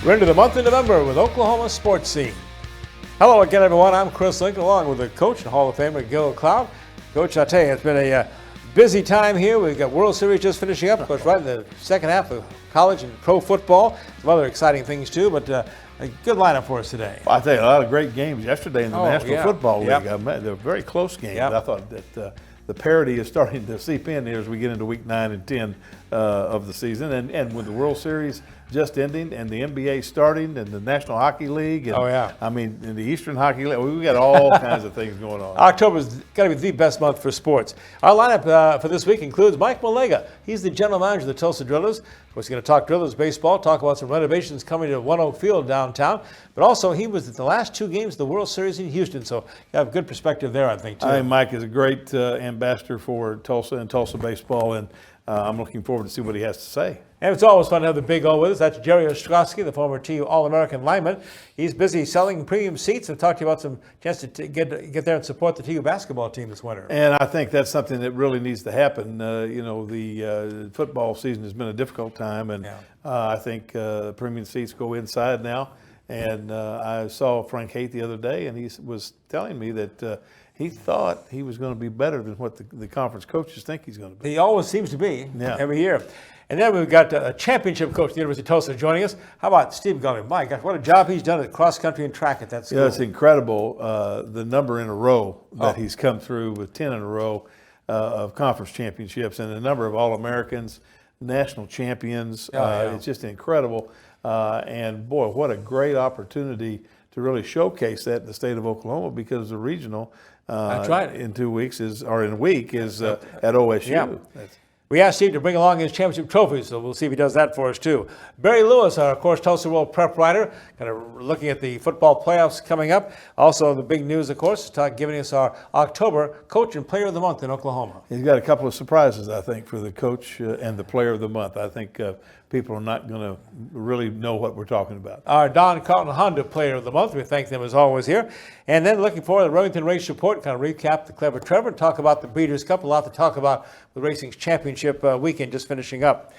We're into the month of November with Oklahoma Sports Scene. Hello again, everyone. I'm Chris Lincoln, along with the coach and Hall of Famer Gil Cloud. Coach, I tell you, it's been a busy time here. We've got World Series just finishing up, of course, right in the second half of college and pro football. Some other exciting things, too, but a good lineup for us today. Well, I tell you, a lot of great games yesterday in the National Football League. Yep. They were very close games. Yep. I thought that the parity is starting to seep in here as we get into week 9 and 10 of the season. And with the World Series just ending and the NBA starting and the National Hockey League. And, I mean, in the Eastern Hockey League, we've got all kinds of things going on. October's got to be the best month for sports. Our lineup for this week includes Mike Melega. He's the general manager of the Tulsa Drillers. Of course, he's going to talk Drillers baseball, talk about some renovations coming to One Oak Field downtown. But also, he was at the last 2 games of the World Series in Houston, so you have a good perspective there, I think, too. I think Mike is a great ambassador for Tulsa and Tulsa baseball, and I'm looking forward to see what he has to say. And it's always fun to have the big O with us. That's Jerry Ostroski, the former TU All-American lineman. He's busy selling premium seats and talked to you about some chance to get there and support the TU basketball team this winter. And I think that's something that really needs to happen. The football season has been a difficult time, and I think premium seats go inside now. And I saw Frank Haight the other day, and he was telling me that he thought he was going to be better than what the conference coaches think he's going to be. He always seems to be every year. And then we've got a championship coach at the University of Tulsa joining us. How about Steve Gulley? My gosh, what a job he's done at cross country and track at that school. Yeah, it's incredible the number in a row that he's come through with 10 in a row of conference championships and the number of All-Americans, national champions. It's just incredible. And boy, what a great opportunity to really showcase that in the state of Oklahoma, because the regional That's right. in 2 weeks in a week is at OSU. Yeah. We asked Steve to bring along his championship trophies, so we'll see if he does that for us too. Barry Lewis, our, of course, Tulsa World prep writer, kind of looking at the football playoffs coming up. Also, the big news, of course, giving us our October Coach and Player of the Month in Oklahoma. He's got a couple of surprises, I think, for the coach and the Player of the Month. I think people are not going to really know what we're talking about. Our Don Carlton Honda Player of the Month. We thank them as always here. And then looking forward to the Remington Race Report, kind of recap the Clever Trevor and talk about the Breeders' Cup. A lot to talk about with Racing's championship weekend just finishing up.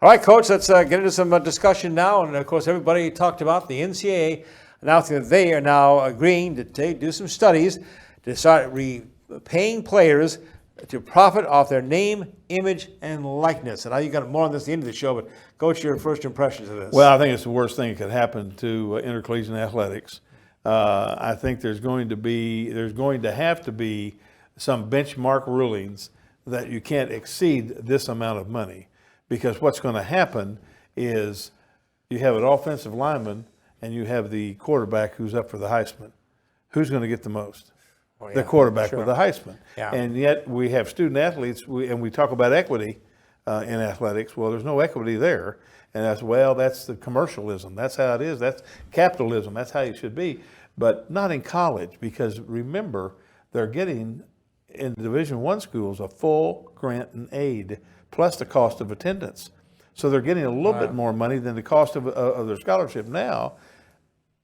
All right, Coach, let's get into some discussion now. And, of course, everybody talked about the NCAA announcing that they are now agreeing to do some studies to start paying players to profit off their name, image, and likeness. And I know you got more on this at the end of the show, but Coach, your first impressions of this. Well, I think it's the worst thing that could happen to intercollegiate athletics. I think there's going to have to be some benchmark rulings that you can't exceed this amount of money, because what's going to happen is you have an offensive lineman and you have the quarterback who's up for the Heisman. Who's going to get the most? The quarterback with the Heisman. Yeah. And yet we have student athletes, and we talk about equity in athletics. Well, there's no equity there. And that's the commercialism. That's how it is. That's capitalism. That's how it should be. But not in college, because remember, they're getting in Division I schools a full grant and aid plus the cost of attendance. So they're getting a little bit more money than the cost of their scholarship now.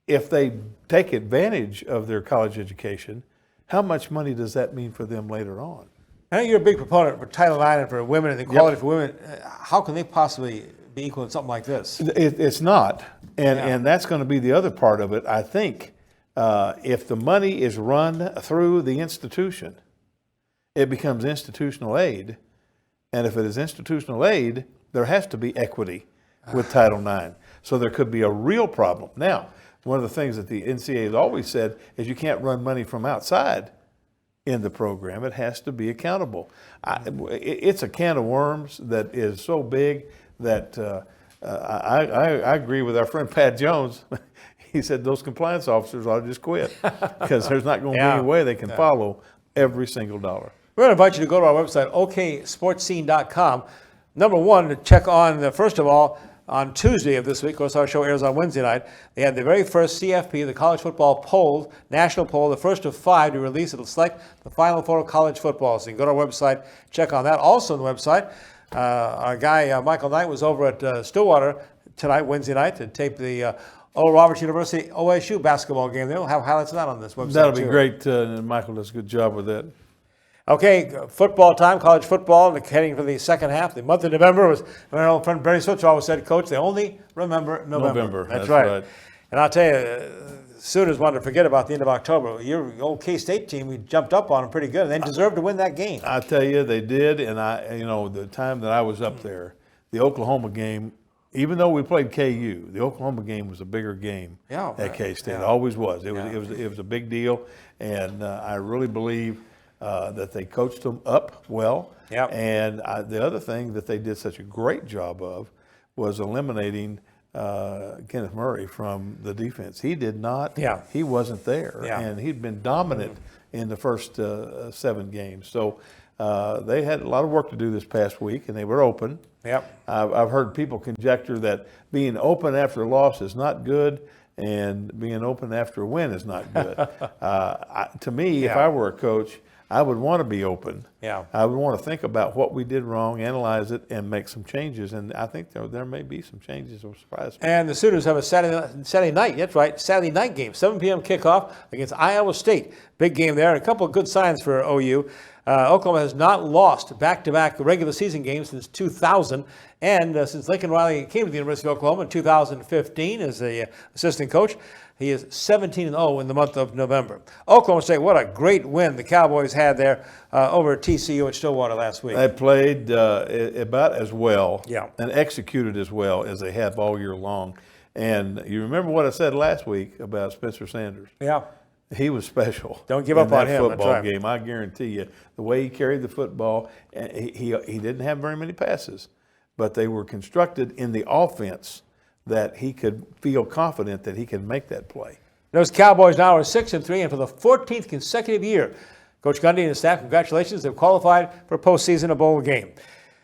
If they take advantage of their college education, how much money does that mean for them later on? I know you're a big proponent for Title IX and for women and equality for women. How can they possibly be equal in something like this? It's not. And that's going to be the other part of it. I think if the money is run through the institution, it becomes institutional aid. And if it is institutional aid, there has to be equity with Title IX. So there could be a real problem. Now, one of the things that the NCAA has always said is you can't run money from outside in the program. It has to be accountable. It's a can of worms that is so big that I agree with our friend Pat Jones. He said those compliance officers ought to just quit, because there's not going to be any way they can follow every single dollar. We're going to invite you to go to our website, oksportscene.com. Number one, to check on, first of all, on Tuesday of this week, of course, our show airs on Wednesday night, they had the very first CFP, the college football poll, national poll, the first of 5 to release. It'll select the final 4 of college football. So you can go to our website, check on that. Also on the website, our guy, Michael Knight, was over at Stillwater tonight, Wednesday night, to tape the Oral Roberts University OSU basketball game. They'll have highlights of that on this website. That'll be great, and Michael does a good job with that. Okay, football time, college football, and heading for the second half. The month of November was, my old friend Barry Switzer always said, Coach, they only remember November. That's right. And I'll tell you, Sooners wanted to forget about the end of October. Your old K-State team, we jumped up on them pretty good, and they deserved to win that game. I tell you, they did, and the time that I was up there, the Oklahoma game, even though we played KU, the Oklahoma game was a bigger game at K-State. Yeah. It always was. It was a big deal, and I really believe that they coached them up well. Yep. And the other thing that they did such a great job of was eliminating Kenneth Murray from the defense. He did not. Yeah. He wasn't there, Yeah. and he'd been dominant in the first 7 games. So they had a lot of work to do this past week, and they were open. Yep. I've heard people conjecture that being open after a loss is not good, and being open after a win is not good. To me, if I were a coach, I would want to be open. Yeah. I would want to think about what we did wrong, analyze it, and make some changes. And I think there may be some changes that will surprise me. And the Sooners have a Saturday night, that's right, Saturday night game, 7 p.m. kickoff against Iowa State. Big game there, and a couple of good signs for OU. Oklahoma has not lost back-to-back regular season games since 2000, and since Lincoln Riley came to the University of Oklahoma in 2015 as the assistant coach. He is 17-0 in the month of November. Oklahoma State, what a great win the Cowboys had there over TCU at Stillwater last week. They played about as well Yeah. and executed as well as they have all year long. And you remember what I said last week about Spencer Sanders? Yeah. He was special. Don't give up on him. Football That's right. game. I guarantee you, the way he carried the football, he didn't have very many passes, but they were constructed in the offense that he could feel confident that he can make that play. Those Cowboys now are 6-3, and for the 14th consecutive year, Coach Gundy and his staff, congratulations, they've qualified for a postseason bowl game.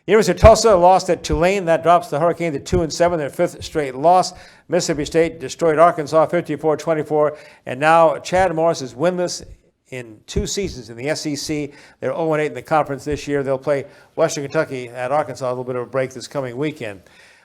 University of Tulsa lost at Tulane. That drops the Hurricane to 2-7, their 5th straight loss. Mississippi State destroyed Arkansas 54-24, and now Chad Morris is winless in 2 seasons in the SEC. They're 0-8 in the conference this year. They'll play Western Kentucky at Arkansas, a little bit of a break this coming weekend.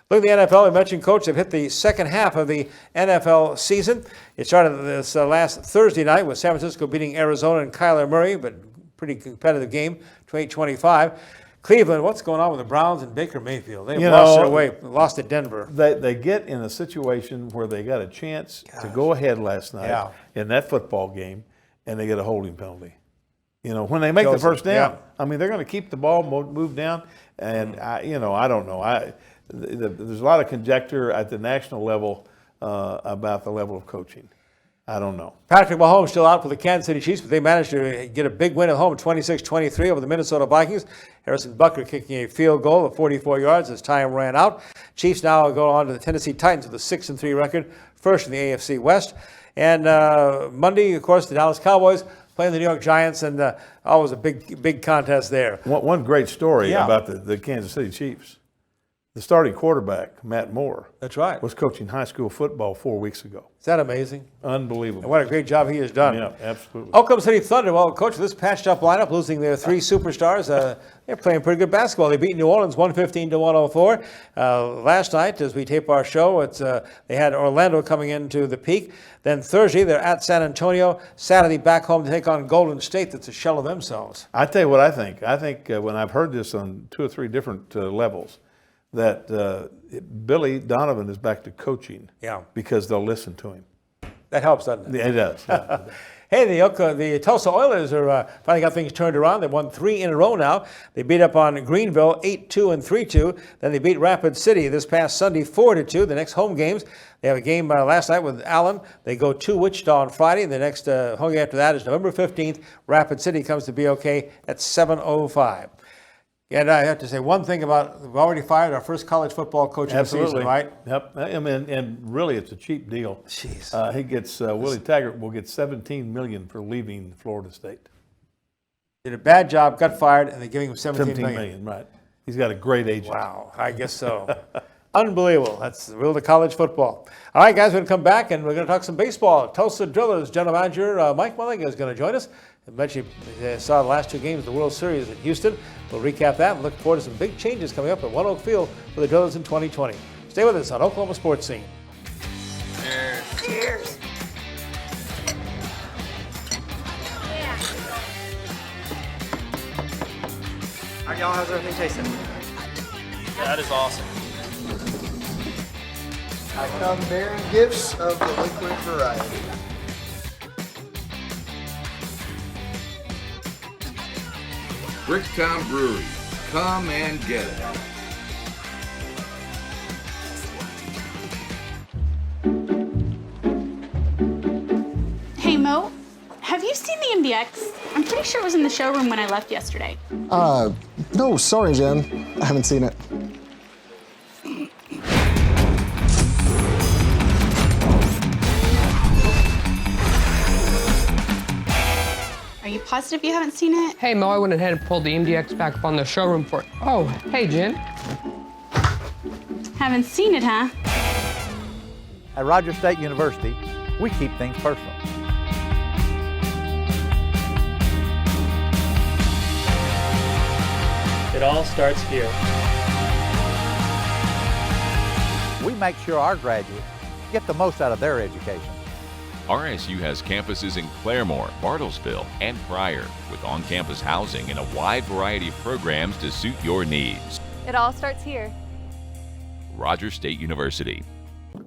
Look at the NFL. I mentioned, Coach, they've hit the second half of the NFL season. It started this last Thursday night with San Francisco beating Arizona and Kyler Murray, but pretty competitive game, 28-25. Cleveland, what's going on with the Browns and Baker Mayfield? They've lost their way, lost at Denver. They get in a situation where they got a chance to go ahead last night in that football game, and they get a holding penalty. When they make the first down, I mean, they're going to keep the ball moved down, and I don't know. There's a lot of conjecture at the national level about the level of coaching. I don't know. Patrick Mahomes still out for the Kansas City Chiefs, but they managed to get a big win at home, 26-23 over the Minnesota Vikings. Harrison Butker kicking a field goal of 44 yards as time ran out. Chiefs now go on to the Tennessee Titans with a 6-3 record, first in the AFC West. And Monday, of course, the Dallas Cowboys playing the New York Giants, and always a big contest there. One great story about the Kansas City Chiefs. The starting quarterback, Matt Moore, that's right, was coaching high school football 4 weeks ago. Is that amazing? Unbelievable. And what a great job he has done. Yeah, absolutely. Oklahoma City Thunder, well, Coach, this patched-up lineup, losing their 3 superstars. They're playing pretty good basketball. They beat New Orleans 115-104. Last night, as we tape our show, they had Orlando coming into the peak. Then Thursday, they're at San Antonio. Saturday, back home to take on Golden State. That's a shell of themselves. I tell you what I think. I think when I've heard this on 2 or 3 different levels, that Billy Donovan is back to coaching because they'll listen to him. That helps, doesn't it? It does. Yeah. Hey, the Tulsa Oilers are finally got things turned around. They've won 3 in a row now. They beat up on Greenville 8-2 and 3-2. Then they beat Rapid City this past Sunday 4-2. The next home games, they have a game last night with Allen. They go to Wichita on Friday. The next home game after that is November 15th. Rapid City comes to BOK at 7:05. And I have to say one thing about, we've already fired our first college football coach of the season, right? Yep. I mean, and really, it's a cheap deal. Jeez. He gets Willie Taggart will get $17 million for leaving Florida State. Did a bad job, got fired, and they're giving him $17 million. Right. He's got a great agent. Wow, I guess so. Unbelievable. That's the real to college football. All right, guys, we're going to come back, and we're going to talk some baseball. Tulsa Drillers General Manager Mike Melega is going to join us. I bet you saw the last 2 games of the World Series in Houston. We'll recap that and look forward to some big changes coming up at One Oak Field for the Drillers in 2020. Stay with us on Oklahoma Sports Scene. Cheers. All right, y'all, how's everything tasting? That is awesome. I come bearing gifts of the liquid variety. Bricktown Brewery. Come and get it. Hey Mo, have you seen the MDX? I'm pretty sure it was in the showroom when I left yesterday. No, sorry, Jen. I haven't seen it. Are you positive you haven't seen it? Hey Mo, I went ahead and pulled the MDX back up on the showroom for it. Oh, hey Jen. Haven't seen it, huh? At Rogers State University, we keep things personal. It all starts here. We make sure our graduates get the most out of their education. RSU has campuses in Claremore, Bartlesville, and Pryor, with on-campus housing and a wide variety of programs to suit your needs. It all starts here. Rogers State University.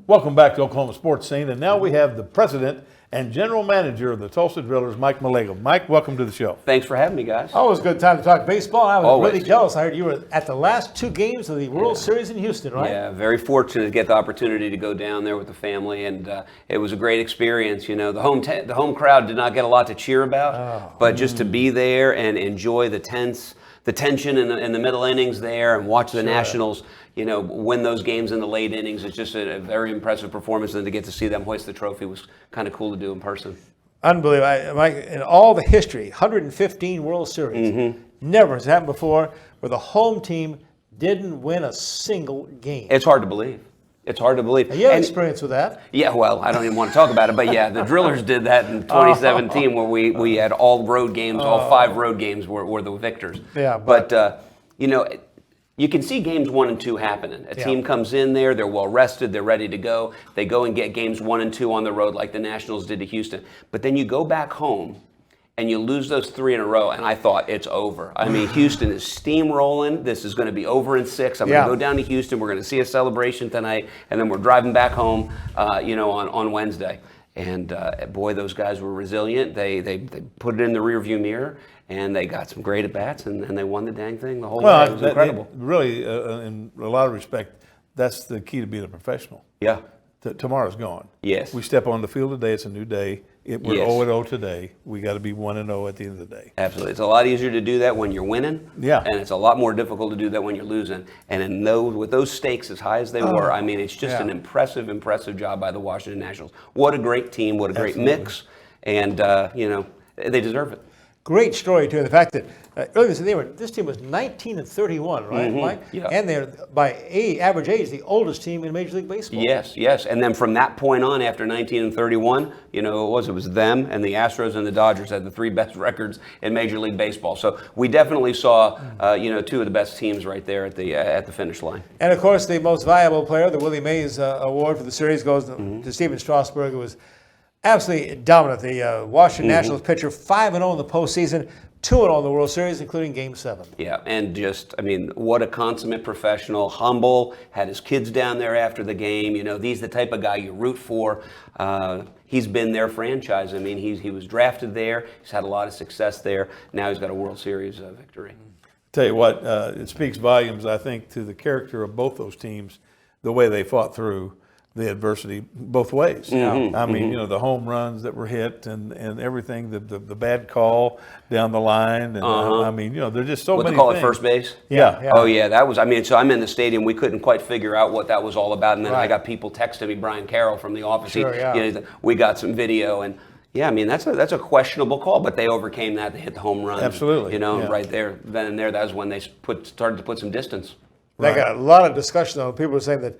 Welcome back to Oklahoma Sports Scene, and now we have the president and general manager of the Tulsa Drillers, Mike Melega. Mike, welcome to the show. Thanks for having me, guys. Always a good time to talk baseball. I was Always. really jealous. I heard you were at the last two games of the World Series in Houston, right? Yeah, very fortunate to get the opportunity to go down there with the family, and it was a great experience. You know, the home crowd did not get a lot to cheer about, but just to be there and enjoy the tension in the middle innings there, and watch the Nationals, you know, win those games in the late innings. It's just a very impressive performance, and to get to see them hoist the trophy was kind of cool to do in person. Unbelievable. Mike, in all the history, 115 World Series, never has happened before where the home team didn't win a single game. It's hard to believe. It's hard to believe. You have experience with that. Yeah, well, I don't even want to talk about it, but yeah, the Drillers did that in 2017 where we had all road games, all 5 road games were the victors. Yeah, but you know, you can see games 1 and 2 happening. A team comes in there, they're well rested, they're ready to go. They go and get games 1 and 2 on the road like the Nationals did to Houston. But then you go back home and you lose those 3 in a row, and I thought it's over. I mean, Houston is steamrolling. This is going to be over in 6. I'm going to go down to Houston. We're going to see a celebration tonight, and then we're driving back home, you know, on Wednesday. And boy, those guys were resilient. They put it in the rearview mirror, and they got some great at-bats, and they won the dang thing the whole way. It was incredible. Really, in a lot of respect, that's the key to being a professional. Yeah. Tomorrow's gone. Yes. We step on the field today, it's a new day. We're 0-0 today. We got to be 1-0 at the end of the day. Absolutely. It's a lot easier to do that when you're winning. Yeah. And it's a lot more difficult to do that when you're losing. And with those stakes as high as they were, I mean, it's just an impressive job by the Washington Nationals. What a great team. What a great mix. And, you know, they deserve it. Great story, too. The fact that earlier this team was 19-31, right, Mike? Yeah. And they're, by average age, the oldest team in Major League Baseball. Yes. And then from that point on, after 19-31, you know, it was them and the Astros and the Dodgers had the 3 best records in Major League Baseball. So we definitely saw, you know, 2 of the best teams right there at the finish line. And, of course, the most valuable player, the Willie Mays Award for the series, goes to Steven Strasburg, who was absolutely dominant. The Washington Nationals pitcher, 5-0 in the postseason, 2-0 in the World Series, including Game 7. Yeah, and just, I mean, what a consummate professional, humble, had his kids down there after the game. You know, he's the type of guy you root for. He's been their franchise. I mean, he was drafted there. He's had a lot of success there. Now he's got a World Series victory. Tell you what, it speaks volumes, I think, to the character of both those teams, the way they fought through the adversity both ways. I mean, you know, the home runs that were hit and everything, the bad call down the line. And I mean, you know, there's just so many things. What they call it, first base? Yeah. Oh, yeah, that was, I mean, so I'm in the stadium. We couldn't quite figure out what that was all about. And then I got people texting me, Brian Carroll from the office. You know, we got some video. And, yeah, I mean, that's a questionable call, but they overcame that. They hit the home run. Absolutely. You know, right there, then and there, that was when they started to put some distance. They got a lot of discussion on. People were saying that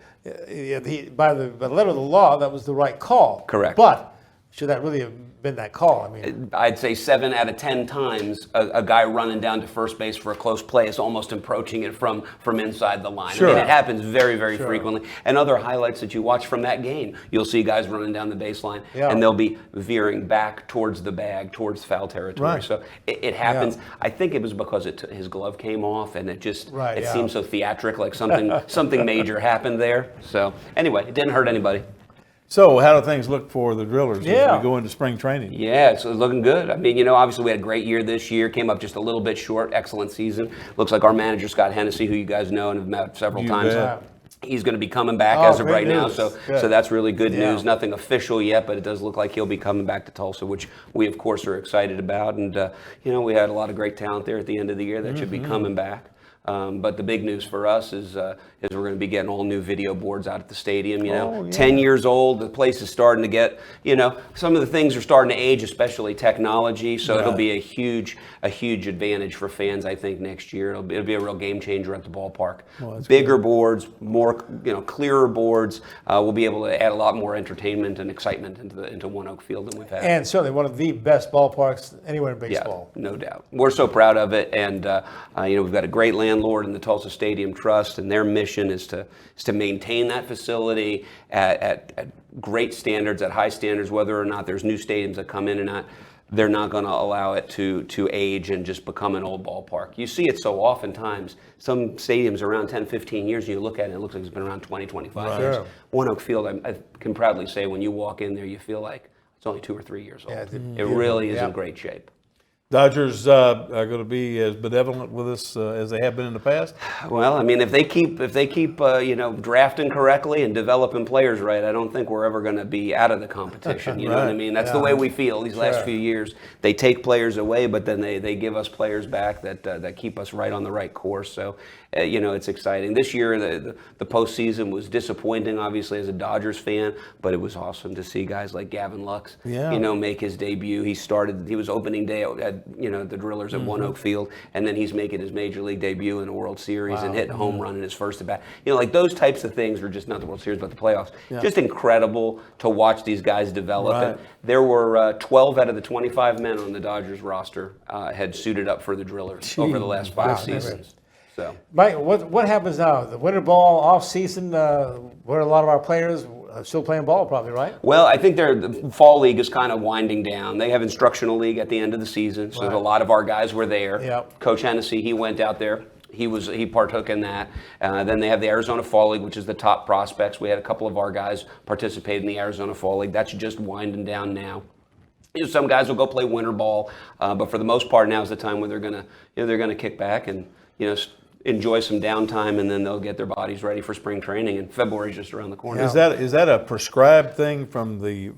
by the letter of the law, that was the right call. Correct. But should that really have been that call? I mean, I'd say 7 out of 10 times a guy running down to first base for a close play is almost approaching it from inside the line. Sure. I mean, it happens very, very frequently. And other highlights that you watch from that game, you'll see guys running down the baseline, and they'll be veering back towards the bag, towards foul territory. Right. So it happens. I think it was because his glove came off, and it just seemed so theatric, like something major happened there. So anyway, it didn't hurt anybody. So how do things look for the Drillers as we go into spring training? Yeah, it's looking good. I mean, obviously we had a great year this year, came up just a little bit short, excellent season. Looks like our manager, Scott Hennessy, who you guys know and have met several times, he's going to be coming back as of right now. So that's really good news. Nothing official yet, but it does look like he'll be coming back to Tulsa, which we, of course, are excited about. And, we had a lot of great talent there at the end of the year that should be coming back. But the big news for us is we're going to be getting all new video boards out at the stadium. 10 years old, the place is starting to get, some of the things are starting to age, especially technology. So it'll be a huge advantage for fans, I think, next year. It'll be a real game changer at the ballpark. Bigger boards, more, clearer boards. We'll be able to add a lot more entertainment and excitement into One Oak Field than we've had. And certainly one of the best ballparks anywhere in baseball. Yeah, no doubt. We're so proud of it, and we've got a great landlord in the Tulsa Stadium Trust, and their mission is to maintain that facility at great standards, at high standards. Whether or not there's new stadiums that come in or not, they're not going to allow it to age and just become an old ballpark. You see it so oftentimes. Some stadiums around 10, 15 years, and you look at it, it looks like it's been around 20, 25 years. One Oak Field, I can proudly say, when you walk in there, you feel like it's only 2 or 3 years old. It really is in great shape. Dodgers are going to be as benevolent with us as they have been in the past? Well, I mean, if they keep drafting correctly and developing players right, I don't think we're ever going to be out of the competition. You know what I mean? That's the way we feel these last few years. They take players away, but then they give us players back that keep us right on the right course. So, it's exciting. This year, the postseason was disappointing, obviously, as a Dodgers fan, but it was awesome to see guys like Gavin Lux, make his debut. He was opening day at the Drillers at One Oak Field, and then he's making his major league debut in the World Series and hitting a home run in his first at bat. Like those types of things were just not the World Series, but the playoffs. Just incredible to watch these guys develop. And there were 12 out of the 25 men on the Dodgers roster had suited up for the Drillers over the last 5 seasons. So, Mike, what happens now? The winter ball off season, where a lot of our players are still playing ball, probably, right? Well, I think the fall league is kind of winding down. They have instructional league at the end of the season, so a lot of our guys were there. Yep. Coach Hennessy, he went out there. He partook in that. Then they have the Arizona Fall League, which is the top prospects. We had a couple of our guys participate in the Arizona Fall League. That's just winding down now. Some guys will go play winter ball, but for the most part, now is the time when they're gonna kick back and enjoy some downtime, and then they'll get their bodies ready for spring training. And February's just around the corner. Is that a prescribed thing from the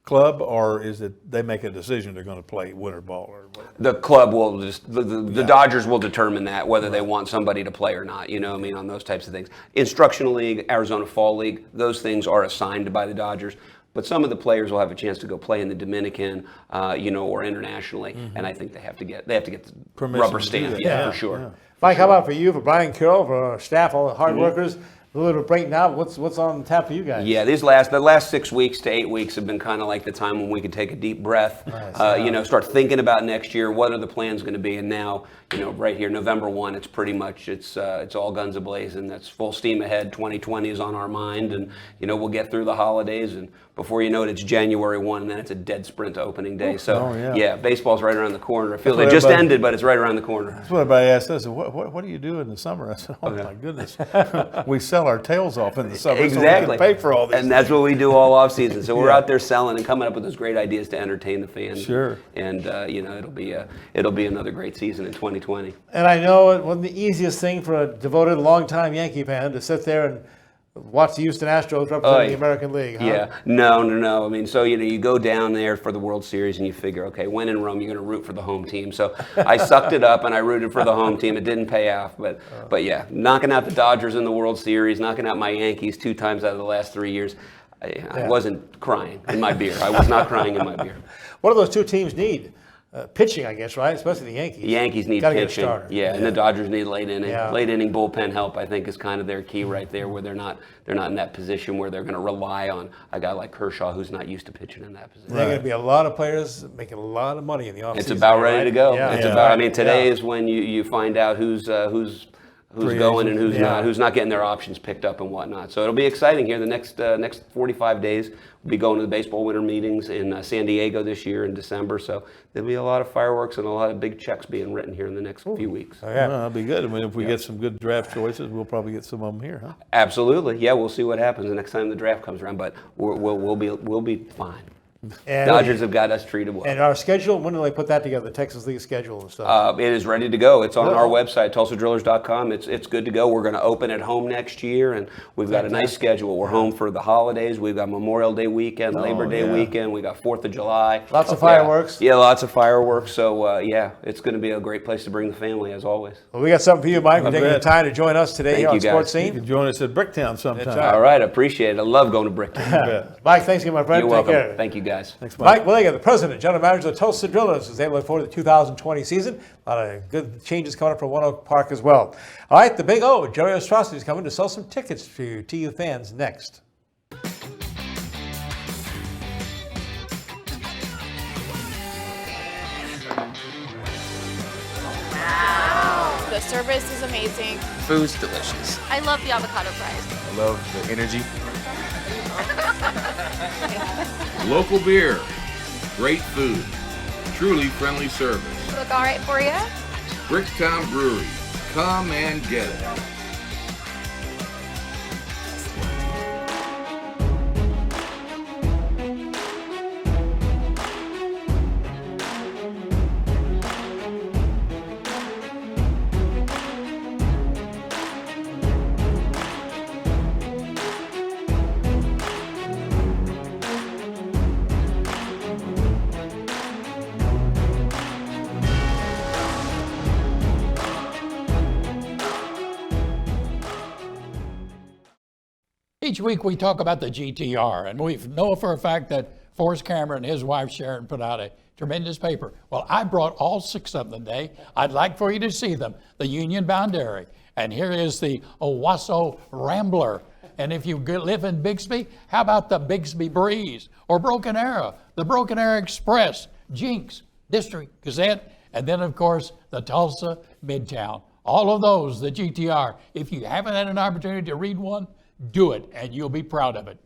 club, or is it they make a decision they're going to play winter ball? Or what? The club will just the Dodgers will determine that whether they want somebody to play or not. On those types of things. Instructional league, Arizona Fall League, those things are assigned by the Dodgers. But some of the players will have a chance to go play in the Dominican, or internationally, and I think they have to get the rubber stamp, for sure. Yeah. Mike, how about for you, for Brian Carroll, for our staff, all the hard workers? A little break now. What's on tap for you guys? Yeah, the last 6 weeks to 8 weeks have been kind of like the time when we could take a deep breath. Nice. Start thinking about next year. What are the plans going to be? And now, right here, November 1, it's pretty much it's all guns a-blazing. That's full steam ahead. 2020 is on our mind, and we'll get through the holidays, and before you know it, it's January 1, and then it's a dead sprint to opening day. So baseball's right around the corner. It feels like it just ended, but it's right around the corner. That's what everybody asks us. What do you do in the summer? I said, my goodness, we sell our tails off in the summer, exactly. So we can pay for all this. And that's what we do all off season. So we're out there selling and coming up with those great ideas to entertain the fans. Sure. And it'll be another great season in 2020. And I know it wasn't the easiest thing for a devoted, long-time Yankee fan to sit there and watch the Houston Astros representing the American League, huh? Yeah, no. I mean, so you go down there for the World Series and you figure, okay, when in Rome, you're going to root for the home team. So I sucked it up and I rooted for the home team. It didn't pay off, but yeah, knocking out the Dodgers in the World Series, knocking out my Yankees 2 times out of the last 3 years. I wasn't crying in my beer. I was not crying in my beer. What do those two teams need? pitching, I guess, right? Especially the Yankees. The Yankees need Gotta get a pitching, starter. and the Dodgers need late inning. Yeah. Late inning bullpen help, I think, is kind of their key right there, where they're not in that position where they're going to rely on a guy like Kershaw who's not used to pitching in that position. There are going to be a lot of players making a lot of money in the offseason. It's about ready to go. Yeah. It's about. I mean, today is when you find out who's going and who's not getting their options picked up and whatnot. So it'll be exciting here. The next 45 days, we'll be going to the baseball winter meetings in San Diego this year in December. So there'll be a lot of fireworks and a lot of big checks being written here in the next few weeks. Oh, yeah. Well, that'll be good. I mean, if we get some good draft choices, we'll probably get some of them here, huh? Absolutely. Yeah, we'll see what happens the next time the draft comes around, but we'll be fine. And, Dodgers have got us treated well. And our schedule, when do they put that together, the Texas League schedule and stuff? It is ready to go. It's on our website, tulsadrillers.com. It's good to go. We're going to open at home next year, and we've got a nice schedule. We're home for the holidays. We've got Memorial Day weekend, Labor Day weekend. We got 4th of July. Lots of fireworks. Yeah, lots of fireworks. So, it's going to be a great place to bring the family, as always. Well, we got something for you, Mike. We're taking the time to join us today Thank here on you, guys. Sports You Scene. can join us at Bricktown sometime. That's right. All right, I appreciate it. I love going to Bricktown. Mike, thanks again, my friend. You're Take welcome. care. Thank you, guys. Thanks, Mike Melega, the president, general manager of the Tulsa Drillers, as they look forward to the 2020 season. A lot of good changes coming up for One Oak Park as well. All right, the Big O, Jerry Ostroski, is coming to sell some tickets for you TU fans next. The service is amazing. Food's delicious. I love the avocado fries. I love the energy. Local beer, great food, truly friendly service. Look all right for you? Bricktown Brewery, come and get it. Each week we talk about the GTR, and we know for a fact that Forrest Cameron and his wife Sharon put out a tremendous paper. Well, I brought all 6 of them today. I'd like for you to see them. The Union Boundary, and here is the Owasso Rambler. And if you live in Bixby, how about the Bixby Breeze or Broken Arrow, the Broken Arrow Express, Jinx, District Gazette, and then of course the Tulsa Midtown. All of those, the GTR. If you haven't had an opportunity to read one, do it, and you'll be proud of it.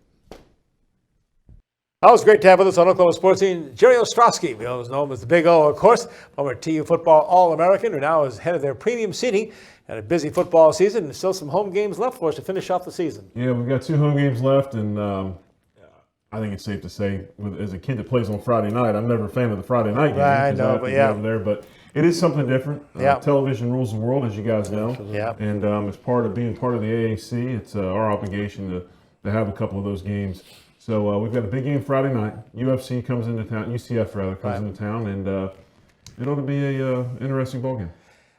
That was great to have with us on Oklahoma Sports Scene. Jerry Ostroski, known as the Big O, of course, former TU football All-American, who now is head of their premium seating. And a busy football season, and still some home games left for us to finish off the season. Yeah, we've got 2 home games left, and I think it's safe to say, as a kid that plays on Friday night, I'm never a fan of the Friday night game. I know, but yeah. Over there, but it is something different. Yeah. Television rules the world, as you guys know. Yeah. And as part of being part of the AAC, it's our obligation to have a couple of those games. So we've got a big game Friday night. UFC comes into town, UCF rather, comes into town, and it ought to be a interesting ball game.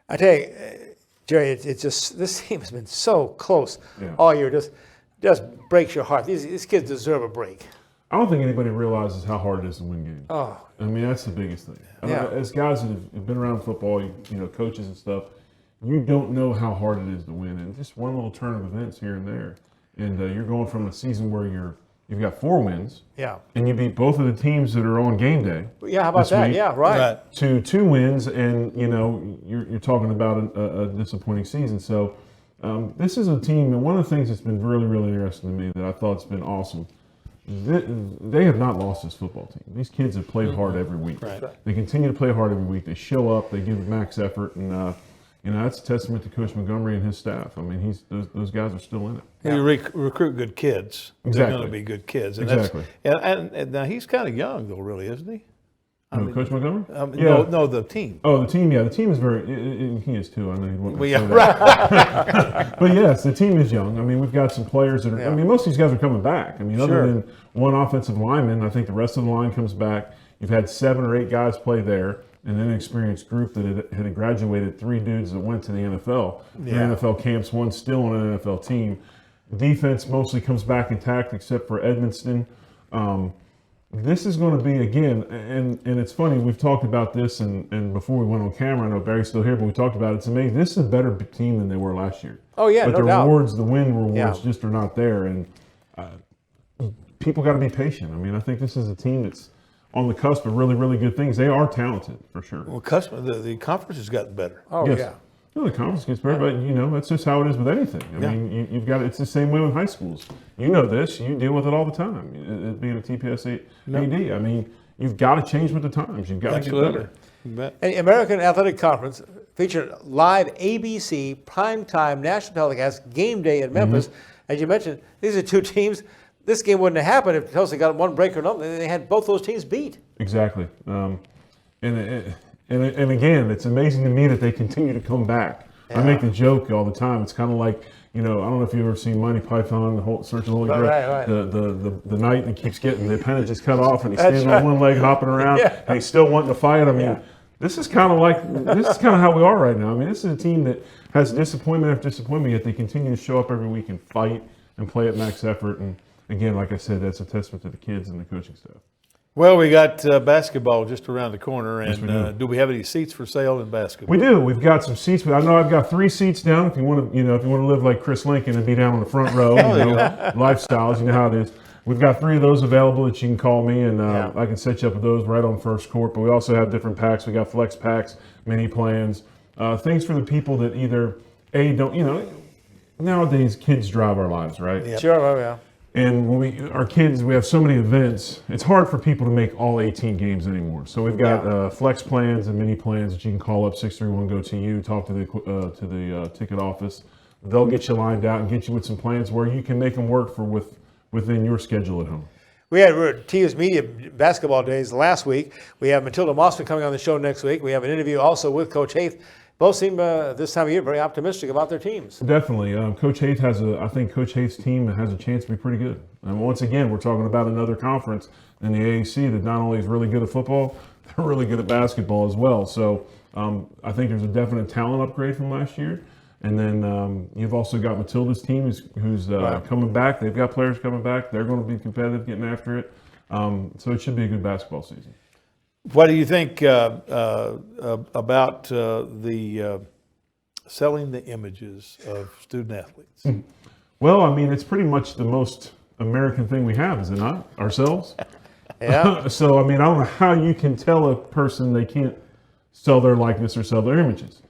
I tell you, Jerry, it's just, this team has been so close all year. Just breaks your heart. These kids deserve a break. I don't think anybody realizes how hard it is to win games. Oh. I mean, that's the biggest thing. Yeah. As guys that have been around football, you know, coaches and stuff, you don't know how hard it is to win. And just one little turn of events here and there. And you're going from a season where you've got 4 wins. Yeah. And you beat both of the teams that are on game day. Yeah, how about that? Week, Yeah, right. To 2 wins, and, you know, you're talking about a disappointing season. So this is a team, and one of the things that's been really, really interesting to me that I thought's been awesome, they have not lost this football team. These kids have played hard every week. Right. They continue to play hard every week. They show up. They give max effort, and you know, that's a testament to Coach Montgomery and his staff. I mean, those guys are still in it. You recruit good kids. Exactly. They're going to be good kids. And Exactly. And now he's kind of young, though, really, isn't he? Coach Montgomery? No, the team. Oh, the team, yeah. The team is very, he is too. I know he wouldn't Well, say yeah, that. But yes, the team is young. I mean, we've got some players that are, I mean, most of these guys are coming back. I mean, other than one offensive lineman, I think the rest of the line comes back. You've had 7 or 8 guys play there, and then an experienced group that had graduated 3 dudes that went to the NFL. Yeah. NFL camps, one still on an NFL team. Defense mostly comes back intact except for Edmonston. this is going to be, again, and it's funny, we've talked about this, and before we went on camera, I know Barry's still here, but we talked about it. It's amazing. This is a better team than they were last year. Oh, yeah, but no the doubt. rewards, the win rewards just are not there. And people got to be patient. I mean, I think this is a team that's on the cusp of really, really good things. They are talented, for sure. Well, the conference has gotten better. Oh, Yes. yeah. No, the conference gets better, but that's just how it is with anything. I mean, you've got it's the same way with high schools. You know this. You deal with it all the time. It being a TPS AD, I mean, you've got to change with the times. You've got to get better. And the American Athletic Conference featured live ABC primetime national telecast game day in Memphis. As you mentioned, these are two teams. This game wouldn't have happened if Tulsa got one break or nothing. They had both those teams beat. Exactly. And again, it's amazing to me that they continue to come back. Yeah. I make the joke all the time. It's kind of like, I don't know if you've ever seen Monty Python, Search of the Holy Grail. Right. The knight that keeps getting the appendage just cut off, and he's standing on one leg hopping around, and he's still wanting to fight. I mean, this is kind of how we are right now. I mean, this is a team that has disappointment after disappointment, yet they continue to show up every week and fight and play at max effort. And again, like I said, that's a testament to the kids and the coaching staff. Well, we got basketball just around the corner, and Yes, do we have any seats for sale in basketball? We do. We've got some seats. I know I've got 3 seats down. If you want to, if you want to live like Chris Lincoln and be down on the front row, lifestyles, you know how it is. We've got 3 of those available that you can call me, and I can set you up with those right on first court. But we also have different packs. We got flex packs, mini plans, things for the people that either don't. Nowadays kids drive our lives, right? Yep. Sure. Oh, yeah. And when our kids, we have so many events, it's hard for people to make all 18 games anymore. So we've got flex plans and mini plans that you can call up 631-GO-TU, talk to the ticket office. They'll get you lined out and get you with some plans where you can make them work within your schedule at home. We had TU's media basketball days last week. We have Matilda Mossman coming on the show next week. We have an interview also with Coach Haith. Both seem this time of year very optimistic about their teams. Definitely. Coach Haith I think Coach Haith's team has a chance to be pretty good. And once again, we're talking about another conference in the AAC that not only is really good at football, they're really good at basketball as well. So I think there's a definite talent upgrade from last year. And then you've also got Matilda's team who's coming back. They've got players coming back. They're going to be competitive, getting after it. So it should be a good basketball season. What do you think about the selling the images of student athletes? Well, I mean, it's pretty much the most American thing we have, is it not? Ourselves? Yeah. So, I mean, I don't know how you can tell a person they can't sell their likeness or sell their images.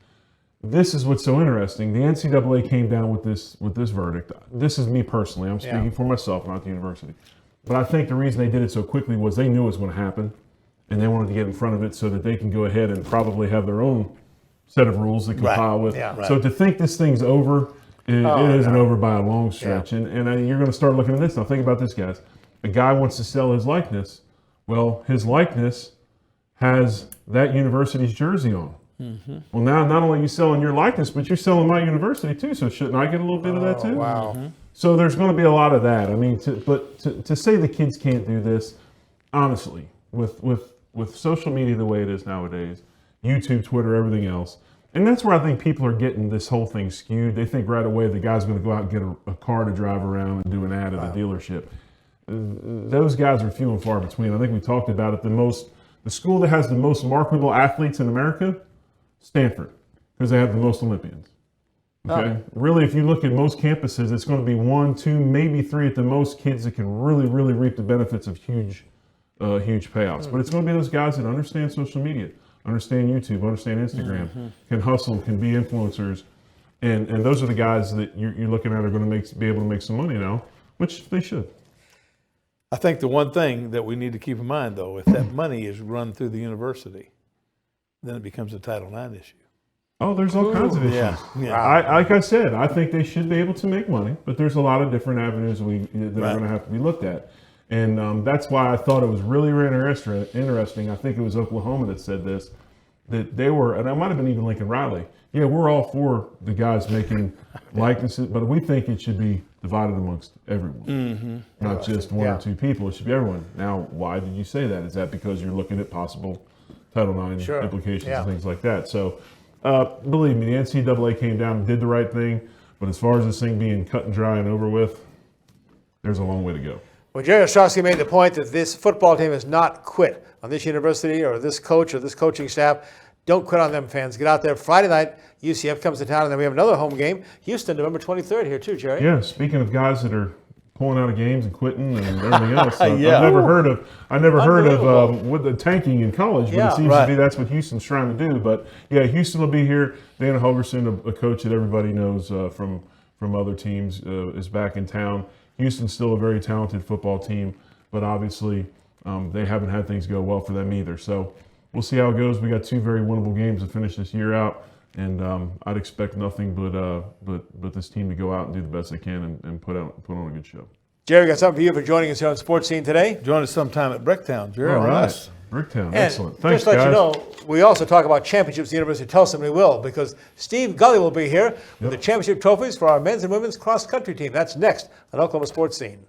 This is what's so interesting. The NCAA came down with this verdict. This is me personally. I'm speaking for myself, not the university. But I think the reason they did it so quickly was they knew it was going to happen. And they wanted to get in front of it so that they can go ahead and probably have their own set of rules to compile with. Yeah, right. So to think this thing's over, it isn't over by a long stretch. Yeah. And you're going to start looking at this. Now think about this, guys. A guy wants to sell his likeness. Well, his likeness has that university's jersey on. Mm-hmm. Well, now not only are you selling your likeness, but you're selling my university too. So shouldn't I get a little bit of that too? Wow. Mm-hmm. So there's going to be a lot of that. I mean, to say the kids can't do this, honestly, with social media the way it is nowadays, YouTube, Twitter, everything else. And that's where I think people are getting this whole thing skewed. They think right away the guy's going to go out and get a car to drive around and do an ad at a dealership. Those guys are few and far between. I think we talked about it. The school that has the most marketable athletes in America, Stanford, because they have the most Olympians. Okay. Really, if you look at most campuses, it's going to be 1, 2, maybe 3 at the most kids that can really, really reap the benefits of huge payouts. But it's going to be those guys that understand social media, understand YouTube, understand Instagram, can hustle, can be influencers. And those are the guys that you're looking at are going to be able to make some money now, which they should. I think the one thing that we need to keep in mind, though, if that money is run through the university, then it becomes a Title IX issue. Oh, there's all kinds of issues. Yeah. Like I said, I think they should be able to make money, but there's a lot of different avenues that are going to have to be looked at. And that's why I thought it was really, really interesting. I think it was Oklahoma that said this, that they were, and it might have been even Lincoln Riley. Yeah, we're all for the guys making likenesses, but we think it should be divided amongst everyone, not just one or 2 people. It should be everyone. Now, why did you say that? Is that because you're looking at possible Title IX implications and things like that? So, believe me, the NCAA came down and did the right thing, but as far as this thing being cut and dry and over with, there's a long way to go. Well, Jerry Ostroski made the point that this football team has not quit on this university or this coach or this coaching staff. Don't quit on them, fans. Get out there. Friday night, UCF comes to town, and then we have another home game. Houston, November 23rd here too, Jerry. Yeah, speaking of guys that are pulling out of games and quitting and everything else, Yeah. I've never heard of with the tanking in college, but it seems to be that's what Houston's trying to do. But yeah, Houston will be here. Dana Holgerson, a coach that everybody knows from other teams, is back in town. Houston's still a very talented football team, but obviously they haven't had things go well for them either. So we'll see how it goes. We got two very winnable games to finish this year out, and I'd expect nothing but this team to go out and do the best they can and put on a good show. Jerry, got something for you for joining us here on Sports Scene today. Join us sometime at Bricktown, Jerry. All right, Nice. Bricktown, And excellent. Thanks, just to let guys. you know, we also talk about championships at the University of Tulsa, and we will, because Steve Gulley will be here with the championship trophies for our men's and women's cross-country team. That's next on Oklahoma Sports Scene.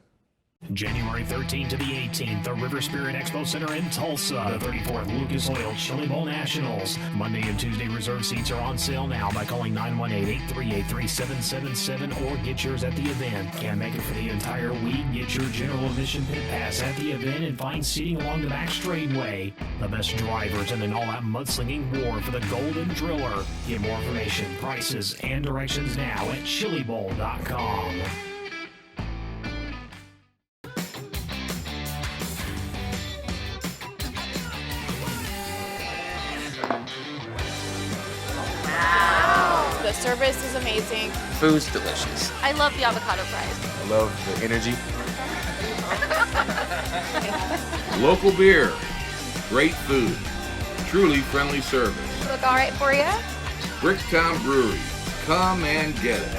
January 13th to the 18th, the River Spirit Expo Center in Tulsa, the 34th Lucas Oil Chili Bowl Nationals. Monday and Tuesday reserve seats are on sale now by calling 918-838-3777 or get yours at the event. Can't make it for the entire week? Get your general admission pit pass at the event and find seating along the back straightaway. The best drivers in an all-out mudslinging war for the Golden Driller. Get more information, prices, and directions now at chilibowl.com. The service is amazing. Food's delicious. I love the avocado fries. I love the energy. Local beer, great food, truly friendly service. Look all right for you? Bricktown Brewery, come and get it.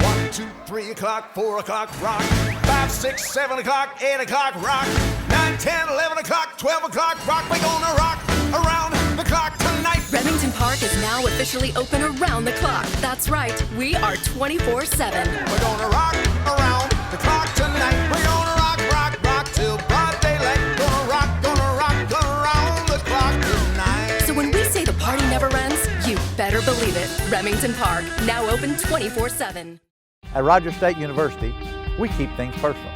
1, 2, 3 o'clock, 4 o'clock, rock. 5, 6, 7 o'clock, 8 o'clock, rock. 9, 10, 11 o'clock, 12 o'clock, rock. We're gonna rock around the clock tonight. Remington Park is now officially open around the clock. That's right, we are 24/7. We're gonna rock around the clock tonight. We're gonna rock, rock, rock till broad daylight. Gonna rock around the clock tonight. So when we say the party never ends, you better believe it. Remington Park, now open 24/7. At Rogers State University, we keep things personal.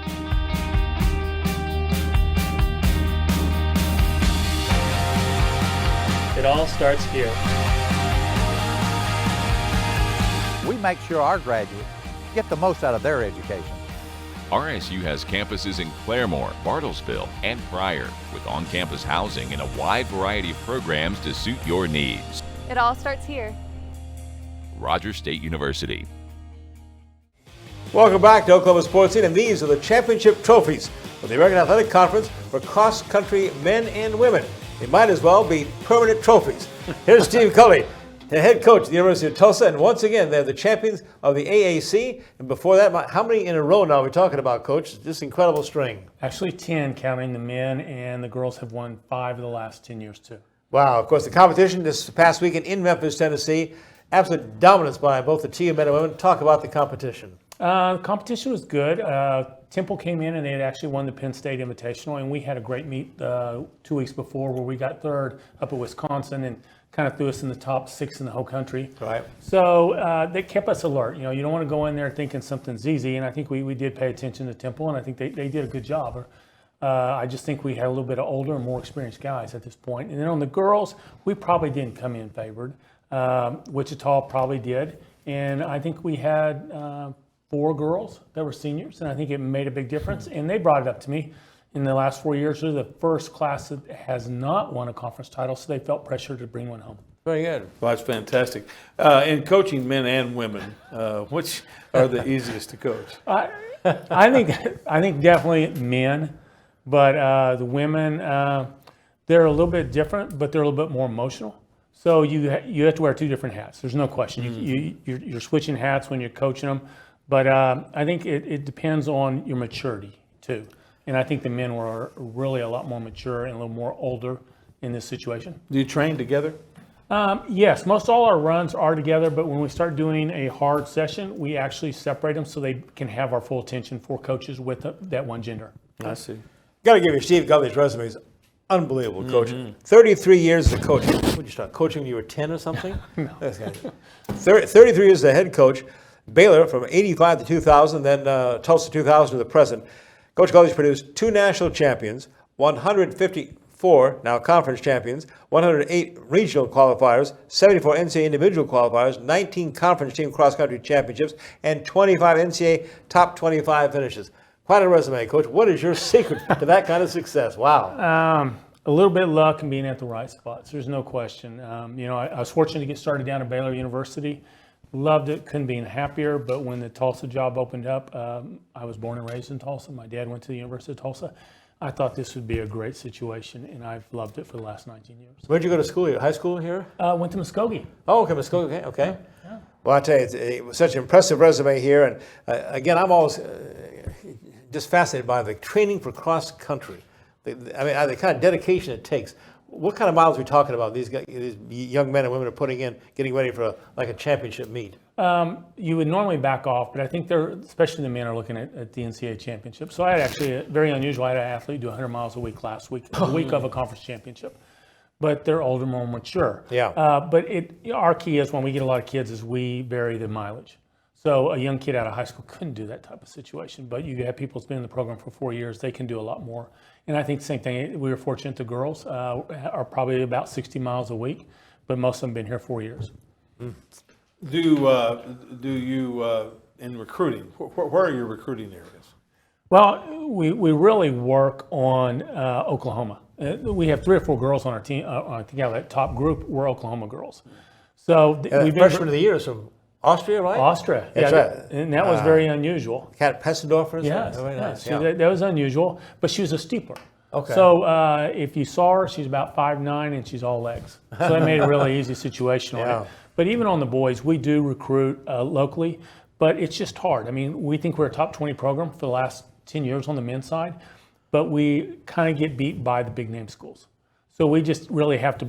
It all starts here. We make sure our graduates get the most out of their education. RSU has campuses in Claremore, Bartlesville, and Pryor, with on-campus housing and a wide variety of programs to suit your needs. It all starts here. Rogers State University. Welcome back to Oklahoma Sports Scene, and these are the championship trophies of the American Athletic Conference for cross-country men and women. They might as well be permanent trophies. Here's Steve Gulley, the head coach of the University of Tulsa, and once again, they're the champions of the AAC. And before that, how many in a row now are we talking about, Coach? This incredible string. Actually 10, counting the men, and the girls have won 5 of the last 10 years, too. Wow, of course, the competition this past weekend in Memphis, Tennessee, absolute dominance by both the team men and women. Talk about the competition. The competition was good. Temple came in and they had actually won the Penn State Invitational, and we had a great meet 2 weeks before where we got third up at Wisconsin and kind of threw us in the top 6 in the whole country. Right. So they kept us alert. You know, you don't want to go in there thinking something's easy, and I think we did pay attention to Temple, and I think they did a good job. I just think we had a little bit of older and more experienced guys at this point. And then on the girls, we probably didn't come in favored. Wichita probably did, and I think we had 4 girls that were seniors, and I think it made a big difference. And they brought it up to me. In the last 4 years, they're the first class that has not won a conference title, so they felt pressure to bring one home. Very good. Well, that's fantastic. In coaching men and women, which are the easiest to coach? I think definitely men, but the women, they're a little bit different, but they're a little bit more emotional. So you have to wear 2 different hats. There's no question. You're switching hats when you're coaching them. But I think it depends on your maturity, too. And I think the men were really a lot more mature and a little more older in this situation. Do you train together? Yes, most all our runs are together, but when we start doing a hard session, we actually separate them so they can have our full attention for coaches with that one gender. I see. Got to give you Steve Gulley's resume. He's unbelievable coach. 33 years as a coach. Would you start coaching when you were 10 or something? No. 33 years as a head coach. Baylor from 85 to 2000, then Tulsa 2000 to the present. Coach Gulley's produced 2 national champions, 154 now conference champions, 108 regional qualifiers, 74 NCAA individual qualifiers, 19 conference team cross-country championships, and 25 NCAA top 25 finishes. Quite a resume, Coach. What is your secret to that kind of success? Wow. A little bit of luck and being at the right spots. There's no question. I was fortunate to get started down at Baylor University. Loved it, couldn't be happier, but when the Tulsa job opened up, I was born and raised in Tulsa. My dad went to the University of Tulsa. I thought this would be a great situation, and I've loved it for the last 19 years. Where'd you go to school here? High school here? Went to Muskogee. Oh, okay, Muskogee, okay. Yeah. Well, I tell you, it was such an impressive resume here, and again, I'm always just fascinated by the training for cross country. The kind of dedication it takes. What kind of miles are we talking about? These young men and women are putting in, getting ready for a championship meet. You would normally back off, but I think especially the men, are looking at the NCAA championship. So I had actually, very unusual, I had an athlete do 100 miles a week last week, the week of a conference championship. But they're older, more mature. Yeah. But our key is, when we get a lot of kids, is we vary the mileage. So a young kid out of high school couldn't do that type of situation, but you have people who's been in the program for 4 years, they can do a lot more. And I think the same thing, we were fortunate, the girls are probably about 60 miles a week, but most of them have been here 4 years. Do you, in recruiting, where are your recruiting areas? Well, we really work on Oklahoma. We have 3 or 4 girls on our team. I think out of that top group, we're Oklahoma girls. So we've freshman of the year is from Austria, right? Austria, that's right. And that was very unusual. Kat Pessendorfer? Yes, very nice. So that was unusual, but she was a steeper. Okay. So if you saw her, she's about 5'9", and she's all legs. So that made it a really easy situation on her. But even on the boys, we do recruit locally, but it's just hard. I mean, we think we're a top 20 program for the last 10 years on the men's side, but we kind of get beat by the big name schools. So we just really have to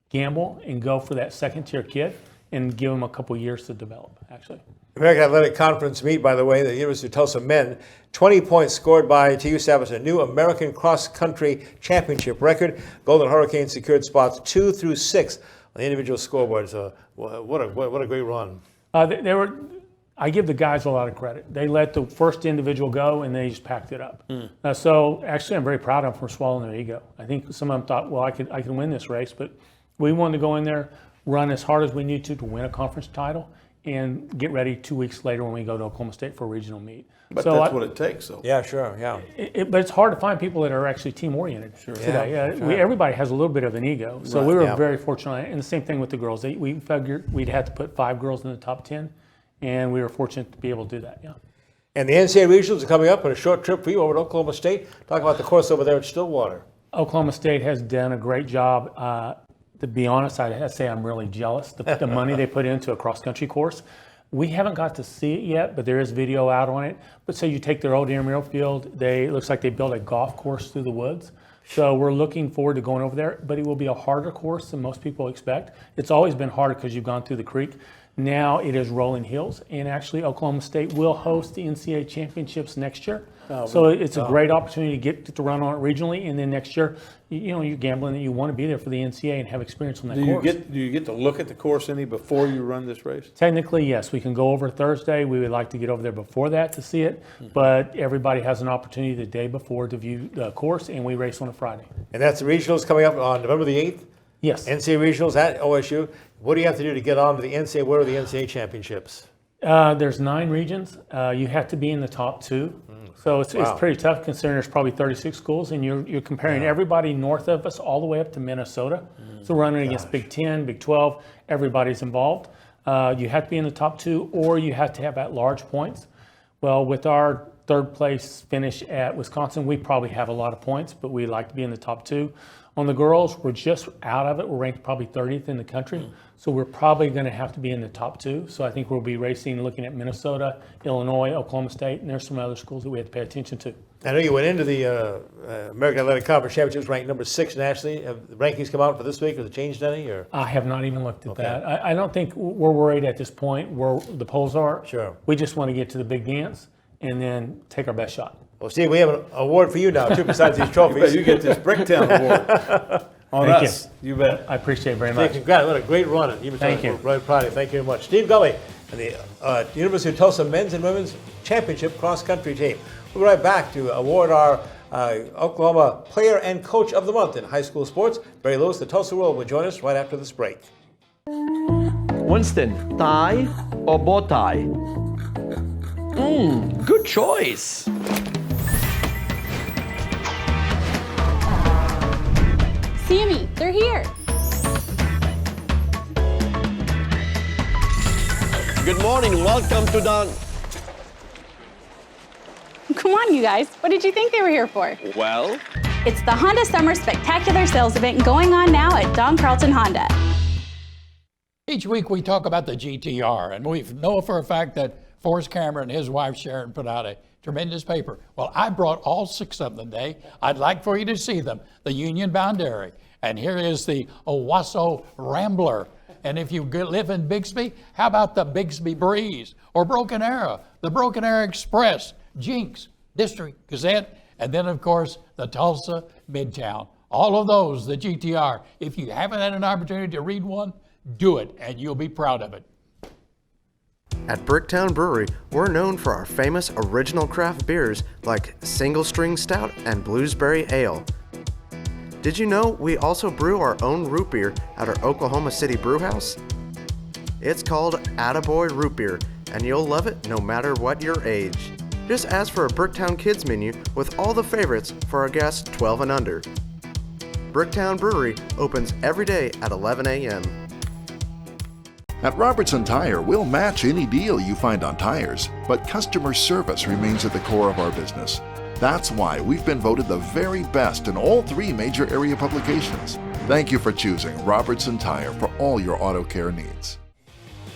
gamble and go for that second tier kid and give them a couple years to develop, actually. American Athletic Conference meet, by the way, the University of Tulsa men, 20 points scored by TU established a new American cross-country championship record. Golden Hurricanes secured spots 2 through 6 on the individual scoreboard. So what a great run. I give the guys a lot of credit. They let the first individual go, and they just packed it up. So actually, I'm very proud of them for swallowing their ego. I think some of them thought, well, I can win this race, but we wanted to go in there, run as hard as we need to win a conference title, and get ready 2 weeks later when we go to Oklahoma State for a regional meet. But that's what it takes, though. Yeah, sure, yeah. But it's hard to find people that are actually team-oriented today. Everybody has a little bit of an ego. So we were very fortunate. And the same thing with the girls. We figured we'd have to put 5 girls in the top 10, and we were fortunate to be able to do that, yeah. And the NCAA regionals are coming up on a short trip for you over to Oklahoma State. Talk about the course over there at Stillwater. Oklahoma State has done a great job. To be honest, I'd say I'm really jealous. The money they put into a cross-country course. We haven't got to see it yet, but there is video out on it. But say you take their old intramural field, it looks like they built a golf course through the woods. So we're looking forward to going over there, but it will be a harder course than most people expect. It's always been harder because you've gone through the creek. Now it is rolling hills, and actually Oklahoma State will host the NCAA championships next year. So it's a great opportunity to get to run on it regionally, and then next year, you're gambling that you want to be there for the NCAA and have experience on that course. Do you get to look at the course any before you run this race? Technically, yes. We can go over Thursday. We would like to get over there before that to see it, but everybody has an opportunity the day before to view the course, and we race on a Friday. And that's the regionals coming up on November the 8th? Yes. NCAA regionals at OSU. What do you have to do to get on to the NCAA? What are the NCAA championships? There's 9 regions. You have to be in the top 2. So it's pretty tough considering there's probably 36 schools, and you're comparing everybody north of us all the way up to Minnesota. So running against Big 10, Big 12, everybody's involved. You have to be in the top 2, or you have to have at-large points. Well, with our 3rd place finish at Wisconsin, we probably have a lot of points, but we like to be in the top 2. On the girls, we're just out of it. We're ranked probably 30th in the country. So we're probably going to have to be in the top 2. So I think we'll be racing, looking at Minnesota, Illinois, Oklahoma State, and there's some other schools that we have to pay attention to. I know you went into the American Athletic Conference Championships ranked number 6 nationally. Have the rankings come out for this week? Has it changed any? Or? I have not even looked at that. I don't think we're worried at this point where the polls are. Sure. We just want to get to the big dance and then take our best shot. Well, Steve, we have an award for you now, too, besides these trophies. You get this Bricktown Award. On Thank us. You bet. I appreciate it very much. Congrats. What a great run. Thank you. We're really proud of you. Thank you very much. Steve Gulley, and the University of Tulsa men's and women's championship cross-country team. We'll be right back to award our Oklahoma Player and Coach of the Month in high school sports. Barry Lewis, the Tulsa World, will join us right after this break. Winston, tie or bow tie? Good choice. Sammy, they're here. Good morning. Welcome to the... Come on, you guys. What did you think they were here for? Well? It's the Honda Summer Spectacular Sales Event going on now at Don Carlton Honda. Each week we talk about the GTR, and we know for a fact that Forrest Cameron and his wife Sharon put out a tremendous paper. Well, I brought all 6 of them today. I'd like for you to see them. The Union Boundary, and here is the Owasso Rambler. And if you live in Bixby, how about the Bixby Breeze or Broken Arrow, the Broken Arrow Express, Jinx, District Gazette, and then of course the Tulsa Midtown. All of those, the GTR. If you haven't had an opportunity to read one, do it, and you'll be proud of it. At Bricktown Brewery, we're known for our famous original craft beers like Single String Stout and Bluesberry Ale. Did you know we also brew our own root beer at our Oklahoma City brewhouse? It's called Attaboy Root Beer, and you'll love it no matter what your age. Just ask for a Bricktown Kids menu with all the favorites for our guests 12 and under. Bricktown Brewery opens every day at 11 a.m. At Robertson Tire, we'll match any deal you find on tires, but customer service remains at the core of our business. That's why we've been voted the very best in all 3 major area publications. Thank you for choosing Robertson Tire for all your auto care needs.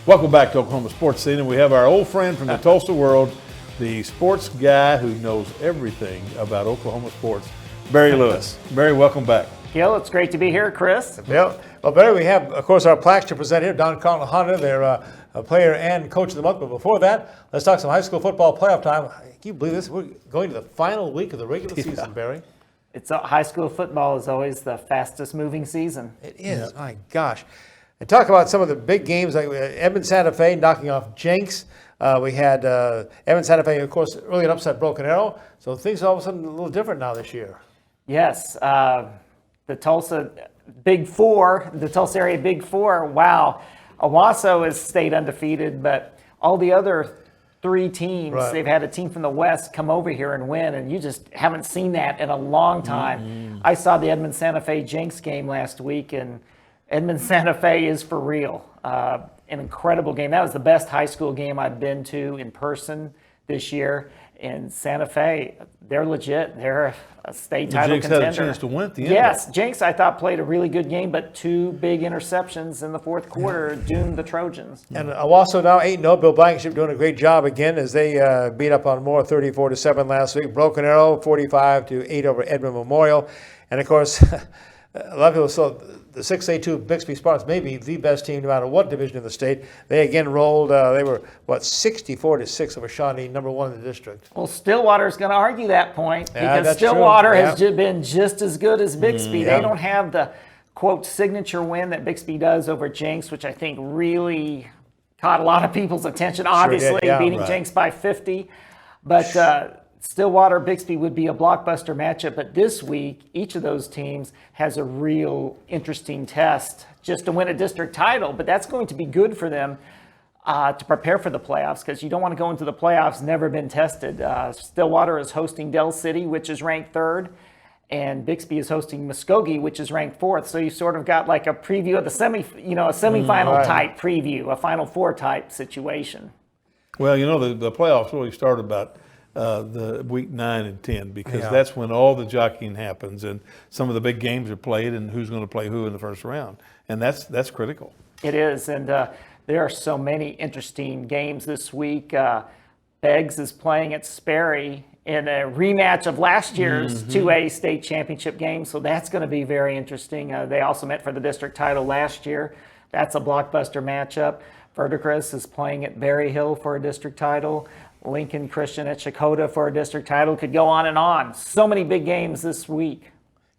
Welcome back to Oklahoma Sports Scene, and we have our old friend from the Tulsa World, the sports guy who knows everything about Oklahoma sports, Barry Lewis. Barry, welcome back. Gil, it's great to be here, Chris. Yeah. Well, Barry, we have, of course, our plaques to present here. Don Carlton Honda, their a player and coach of the month. But before that, let's talk some high school football playoff time. Can you believe this? We're going to the final week of the regular season, Barry. It's high school football is always the fastest moving season. It is. Yeah. My gosh. And talk about some of the big games like Edmond Santa Fe knocking off Jenks. We had Edmond Santa Fe, of course, early an upset Broken Arrow. So things are all of a sudden a little different now this year. Yes. The Tulsa Big Four, the Tulsa area Big Four, wow. Owasso has stayed undefeated, but all the other 3 teams, they've had a team from the West come over here and win, and you just haven't seen that in a long time. Mm-hmm. I saw the Edmond Santa Fe Jenks game last week, and Edmond Santa Fe is for real. An incredible game. That was the best high school game I've been to in person this year. And Santa Fe, they're legit. They're a state title contender. Jenks had a chance to win at the end. Yes, Jenks I thought played a really good game, but 2 big interceptions in the fourth quarter doomed the Trojans. And Owasso now 8-0. Bill Blankenship doing a great job again as they beat up on Moore 34-7 last week. Broken Arrow 45-8 over Edmond Memorial. And of course, a lot of people saw the 6A2 Bixby Spartans may be the best team no matter what division in the state. They again rolled, they were, 64-6 over Shawnee, number 1 in the district. Well, Stillwater's going to argue that point because Stillwater has been just as good as Bixby. They don't have the, quote, signature win that Bixby does over Jenks, which I think really caught a lot of people's attention, obviously, beating Jenks by 50. But Stillwater-Bixby would be a blockbuster matchup, but this week, each of those teams has a real interesting test just to win a district title, but that's going to be good for them to prepare for the playoffs because you don't want to go into the playoffs never been tested. Stillwater is hosting Del City, which is ranked 3rd, and Bixby is hosting Muskogee, which is ranked 4th. So you sort of got like a preview of the semifinal type preview, a Final Four type situation. Well, the playoffs really start about the week 9 and 10 because that's when all the jockeying happens and some of the big games are played and who's going to play who in the first round, and that's critical. It is, and there are so many interesting games this week. Beggs is playing at Sperry in a rematch of last year's 2A state championship game, so that's going to be very interesting. They also met for the district title last year. That's a blockbuster matchup. Verdigris is playing at Berry Hill for a district title. Lincoln Christian at Chakotah for a district title. Could go on and on. So many big games this week.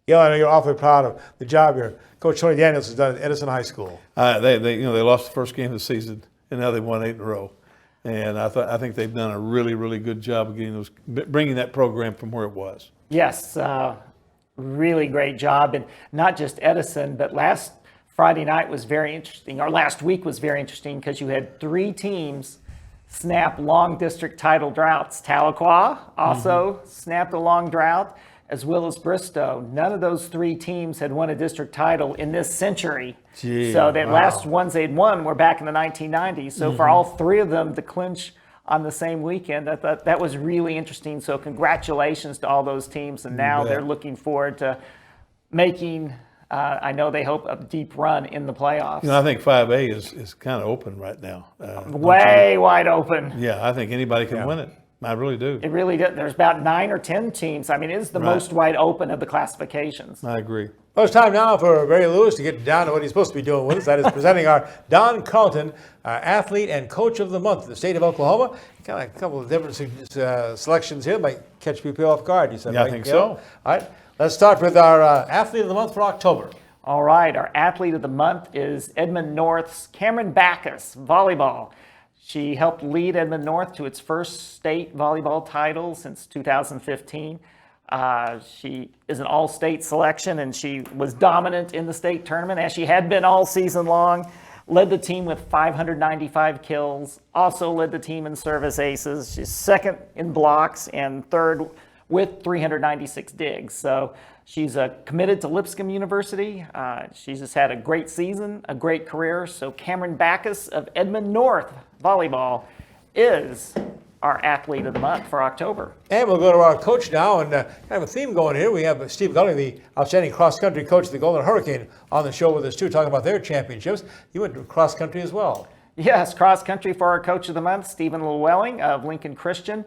Yeah, I know you're awfully proud of the job your Coach Tony Daniels has done at Edison High School. They lost the first game of the season and now they've won 8 in a row. And I think they've done a really, really good job of bringing that program from where it was. Yes, really great job. And not just Edison, but last Friday night was very interesting, or last week was very interesting, because you had 3 teams snap long district title droughts. Tahlequah also snapped a long drought, as well as Bristow. None of those 3 teams had won a district title in this century. Gee, so the last ones they'd won were back in the 1990s. So for all 3 of them to clinch on the same weekend, that was really interesting. So congratulations to all those teams. And now they're looking forward to making, I know they hope, a deep run in the playoffs. You know, I think 5A is kind of open right now. Way wide open. Yeah, I think anybody can win it. I really do. It really does. There's about 9 or 10 teams. I mean, it is the most wide open of the classifications. I agree. Well, it's time now for Barry Lewis to get down to what he's supposed to be doing with us. That is presenting our Don Carlton, Athlete and Coach of the Month in the state of Oklahoma. Kind of a couple of different selections here. Might catch people off guard, you said. Yeah, right? I think so. All right, let's start with our Athlete of the Month for October. All right, our Athlete of the Month is Edmond North's Cameron Backus, volleyball. She helped lead Edmond North to its first state volleyball title since 2015. She is an all-state selection, and she was dominant in the state tournament, as she had been all season long. Led the team with 595 kills, also led the team in service aces. She's second in blocks and third with 396 digs. So she's committed to Lipscomb University. She's just had a great season, a great career. So Cameron Backus of Edmond North volleyball is our Athlete of the Month for October. And we'll go to our coach now, and kind of a theme going here. We have Steve Gulley, the outstanding cross-country coach of the Golden Hurricane, on the show with us too, talking about their championships. You went to cross-country as well. Yes, cross-country for our Coach of the Month, Stephen Llewellyn of Lincoln Christian.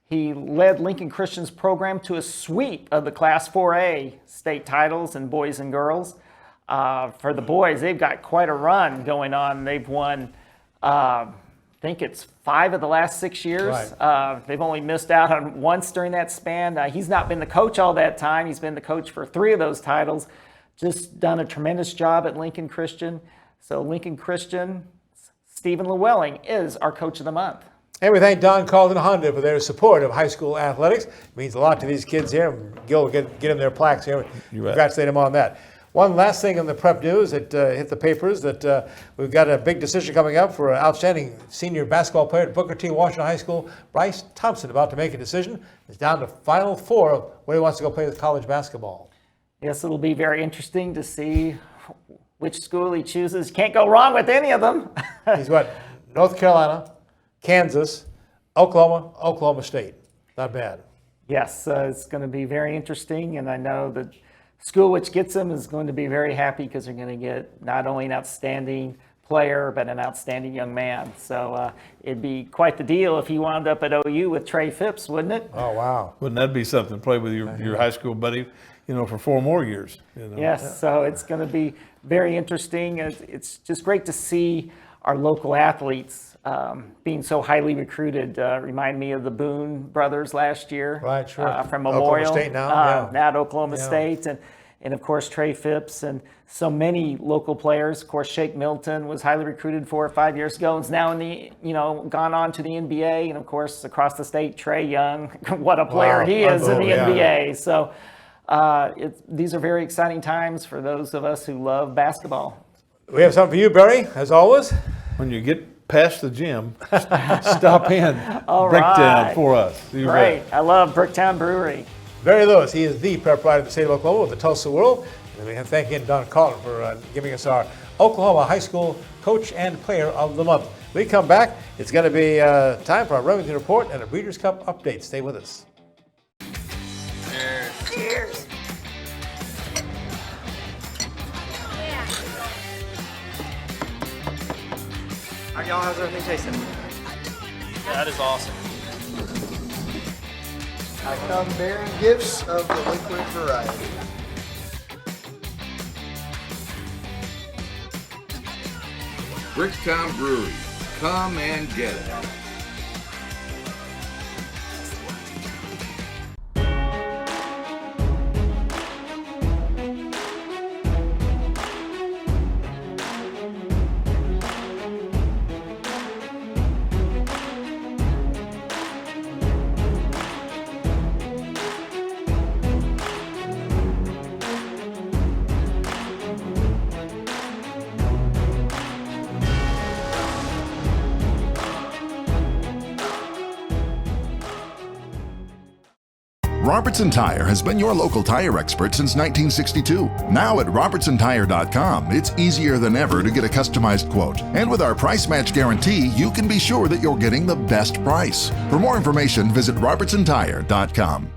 He led Lincoln Christian's program to a sweep of the Class 4A state titles in boys and girls. For the boys, they've got quite a run going on. They've won, I think it's 5 of the last 6 years. Right. They've only missed out on once during that span. He's not been the coach all that time. He's been the coach for 3 of those titles. Just done a tremendous job at Lincoln Christian. So Lincoln Christian, Stephen Llewellyn is our Coach of the Month. And we thank Don Carlton Honda for their support of high school athletics. It means a lot to these kids here. Gil will get them their plaques here. Congratulate them on that. One last thing on the prep news that hit the papers, that we've got a big decision coming up for an outstanding senior basketball player at Booker T. Washington High School. Bryce Thompson about to make a decision. It's down to Final 4 of where he wants to go play with college basketball. Yes, it'll be very interesting to see which school he chooses. Can't go wrong with any of them. He's what? North Carolina, Kansas, Oklahoma, Oklahoma State. Not bad. Yes, it's going to be very interesting, and I know the school which gets him is going to be very happy because they're going to get not only an outstanding player, but an outstanding young man. So it'd be quite the deal if he wound up at OU with Trey Phipps, wouldn't it? Oh, wow. Wouldn't that be something to play with your high school buddy, for 4 more years? Yes, so it's going to be very interesting. It's just great to see our local athletes being so highly recruited. Remind me of the Boone brothers last year. Right, sure. From Memorial. Oklahoma State now. Now at Oklahoma State. And of course, Trey Phipps and so many local players. Of course, Shake Milton was highly recruited 4 or 5 years ago and is now in the, gone on to the NBA. And of course, across the state, Trey Young, what a player he is in the NBA. So these are very exciting times for those of us who love basketball. We have something for you, Barry, as always. When you get past the gym, stop in All Bricktown right. for us. Great. I love Bricktown Brewery. Barry Lewis, he is the prep writer of the state of Oklahoma with the Tulsa World. And we thank again Don Carlton for giving us our Oklahoma High School Coach and Player of the Month. When we come back, it's going to be time for our Remington Report and a Breeders' Cup update. Stay with us. Cheers. All right, y'all, how's everything tasting? That is awesome. I come bearing gifts of the liquid variety. Bricktown Brewery. Come and get it. Robertson Tire has been your local tire expert since 1962. Now at RobertsonTire.com, it's easier than ever to get a customized quote. And with our price match guarantee, you can be sure that you're getting the best price. For more information, visit RobertsonTire.com.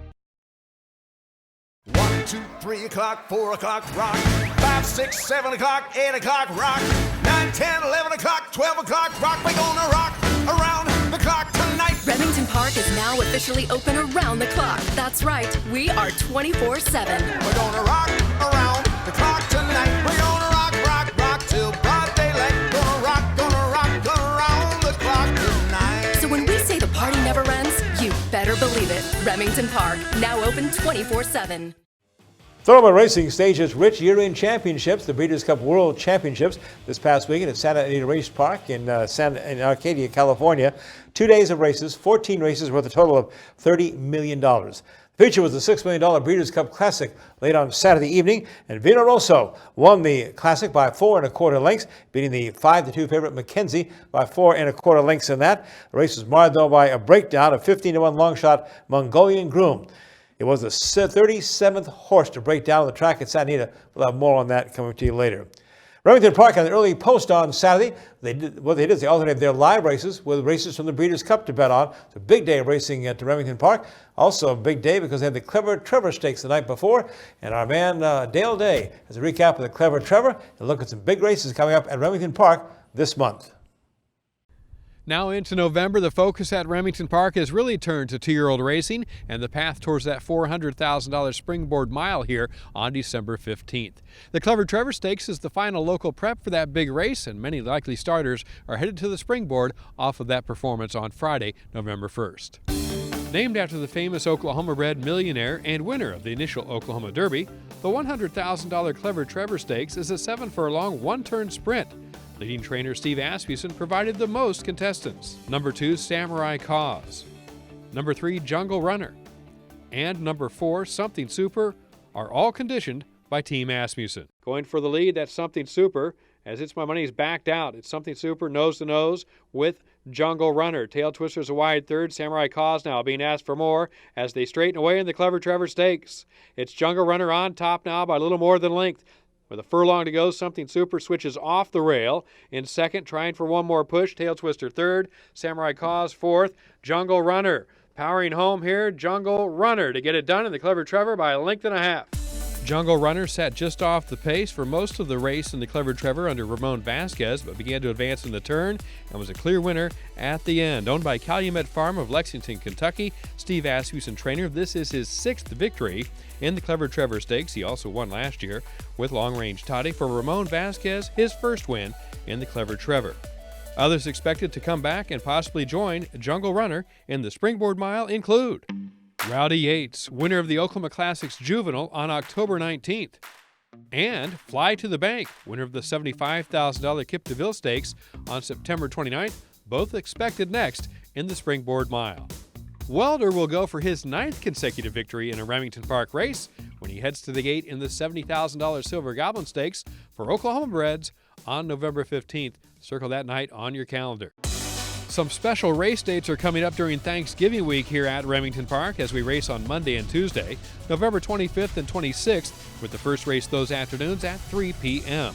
1, 2, 3 o'clock, 4 o'clock, rock. 5, 6, 7 o'clock, 8 o'clock, rock. 9, 10, 11 o'clock, 12 o'clock, rock. We're gonna rock around the clock tonight. Remington Park is now officially open around the clock. That's right, we are 24/7. We're gonna rock around the clock tonight. We're gonna rock till broad daylight. Gonna rock around the clock tonight. So when we say the party never ends, you better believe it. Remington Park, now open 24/7. Thoroughbred Racing stages rich year-end championships, the Breeders' Cup World Championships this past weekend at Santa Anita Race Park in Arcadia, California. 2 days of races, 14 races worth a total of $30 million. The feature was the $6 million Breeders' Cup Classic late on Saturday evening, and Vino Rosso won the Classic by 4 1/4 lengths, beating the 5-2 favorite Mackenzie by 4 1/4 lengths in that. The race was marred, though, by a breakdown of 15-1 long shot Mongolian Groom. It was the 37th horse to break down on the track at Santa Anita. We'll have more on that coming to you later. Remington Park on the early post on Saturday. What they did is they alternated their live races with races from the Breeders' Cup to bet on. It's a big day of racing at Remington Park. Also a big day because they had the Clever Trevor Stakes the night before. And our man Dale Day has a recap of the Clever Trevor and look at some big races coming up at Remington Park this month. Now into November, the focus at Remington Park has really turned to two-year-old racing and the path towards that $400,000 springboard mile here on December 15th. The Clever Trevor Stakes is the final local prep for that big race, and many likely starters are headed to the springboard off of that performance on Friday, November 1st. Named after the famous Oklahoma-bred millionaire and winner of the initial Oklahoma Derby, the $100,000 Clever Trevor Stakes is a 7-furlong one-turn sprint. Leading trainer Steve Asmussen provided the most contestants. Number 2, Samurai Cause. Number 3, Jungle Runner. And number 4, Something Super, are all conditioned by Team Asmussen. Going for the lead, that's Something Super. As It's My Money's backed out, it's Something Super nose to nose with Jungle Runner. Tail Twister's a wide third. Samurai Cause now being asked for more as they straighten away in the Clever Trevor Stakes. It's Jungle Runner on top now by a little more than length. With a furlong to go, Something Super switches off the rail. In second, trying for one more push, Tail Twister third, Samurai Cause fourth, Jungle Runner. Powering home here, Jungle Runner to get it done in the Clever Trevor by a length and a half. Jungle Runner sat just off the pace for most of the race in the Clever Trevor under Ramon Vasquez, but began to advance in the turn and was a clear winner at the end. Owned by Calumet Farm of Lexington, Kentucky, Steve Asmussen trainer, this is his 6th victory in the Clever Trevor Stakes. He also won last year with Long Range Toddy. For Ramon Vasquez, his first win in the Clever Trevor. Others expected to come back and possibly join Jungle Runner in the Springboard Mile include Rowdy Yates, winner of the Oklahoma Classics Juvenile on October 19th. And Fly to the Bank, winner of the $75,000 Kip DeVille Stakes on September 29th, both expected next in the Springboard Mile. Welder will go for his 9th consecutive victory in a Remington Park race when he heads to the gate in the $70,000 Silver Goblin Stakes for Oklahoma Breds on November 15th. Circle that night on your calendar. Some special race dates are coming up during Thanksgiving week here at Remington Park as we race on Monday and Tuesday, November 25th and 26th, with the first race those afternoons at 3 p.m.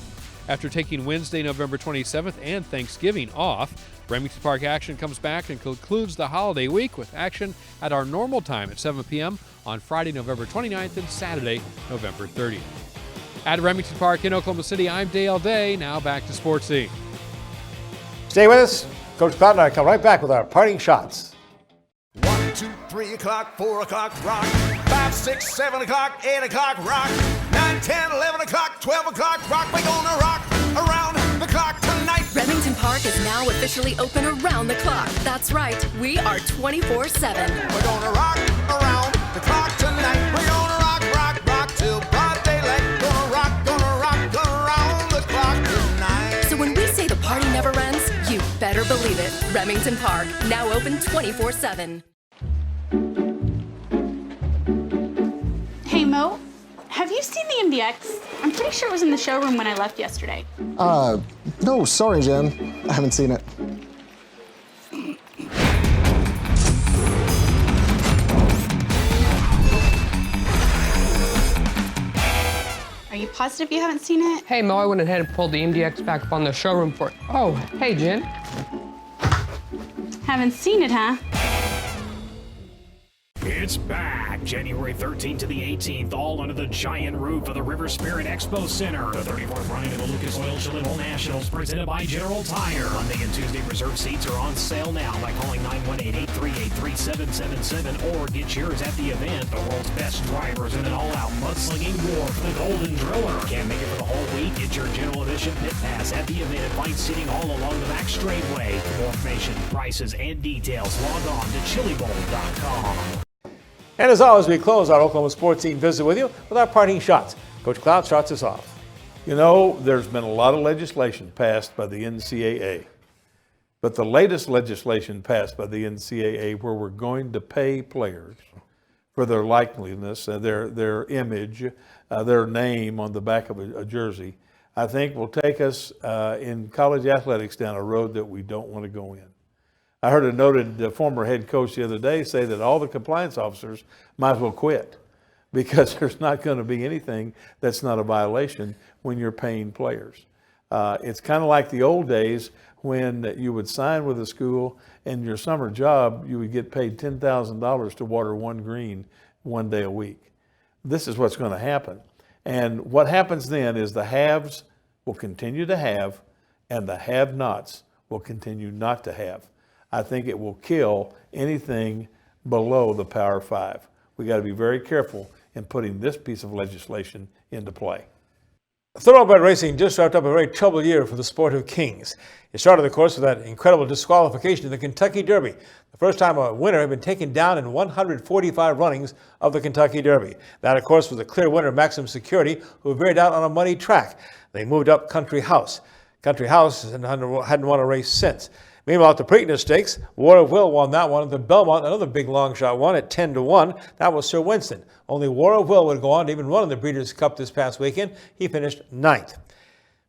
After taking Wednesday, November 27th and Thanksgiving off, Remington Park action comes back and concludes the holiday week with action at our normal time at 7 p.m. on Friday, November 29th and Saturday, November 30th. At Remington Park in Oklahoma City, I'm Dale Day. Now back to Sportscene. Stay with us. Coach Cloud and I come right back with our parting shots. 1, 2, 3 o'clock, 4 o'clock, rock. 5, 6, 7 o'clock, 8 o'clock, rock. 9, 10, 11 o'clock, 12 o'clock, rock. We're gonna rock around the clock tonight. Remington Park is now officially open around the clock. That's right, we are 24/7. We're gonna rock around the clock tonight. We're gonna rock till broad daylight. Gonna rock around the clock tonight. So when we say the party never ends, you better believe it. Remington Park, now open 24/7. Hey, Mo, have you seen the MDX? I'm pretty sure it was in the showroom when I left yesterday. No, sorry, Jen. I haven't seen it. positive you haven't seen it? Hey, Mo, I went ahead and pulled the MDX back up on the showroom for it. Oh, hey, Jen. Haven't seen it, huh? It's back, January 13th to the 18th, all under the giant roof of the River Spirit Expo Center. The 34th running of the Lucas Oil Chilliwack Nationals, presented by General Tire. Monday and Tuesday reserved seats are on sale now by calling 918-838-3777 or get yours at the event. The world's best drivers in an all-out mudslinging war for the Golden Driller. Can't make it for the whole week? Get your general admission pit pass at the event and find seating all along the back straightaway. For more information, prices, and details, log on to chilibowl.com. And as always, we close our Oklahoma Sports Scene visit with you with our parting shots. Coach Cloud starts us off. You know, there's been a lot of legislation passed by the NCAA. But the latest legislation passed by the NCAA, where we're going to pay players for their likeliness, their image, their name on the back of a jersey, I think will take us in college athletics down a road that we don't want to go in. I heard a noted former head coach the other day say that all the compliance officers might as well quit because there's not going to be anything that's not a violation when you're paying players. It's kind of like the old days when you would sign with a school and your summer job, you would get paid $10,000 to water one green one day a week. This is what's going to happen. And what happens then is the haves will continue to have and the have-nots will continue not to have. I think it will kill anything below the Power Five. We got to be very careful in putting this piece of legislation into play. Thoroughbred racing just wrapped up a very troubled year for the sport of kings. It started, of course, with that incredible disqualification in the Kentucky Derby. The first time a winner had been taken down in 145 runnings of the Kentucky Derby. That, of course, was the clear winner, Maximum Security, who veered out on a muddy track. They moved up Country House. Country House hadn't won a race since. Meanwhile, at the Preakness Stakes, War of Will won that one. At the Belmont, another big long shot won at 10-1. That was Sir Winston. Only War of Will would go on to even run in the Breeders' Cup this past weekend. He finished 9th.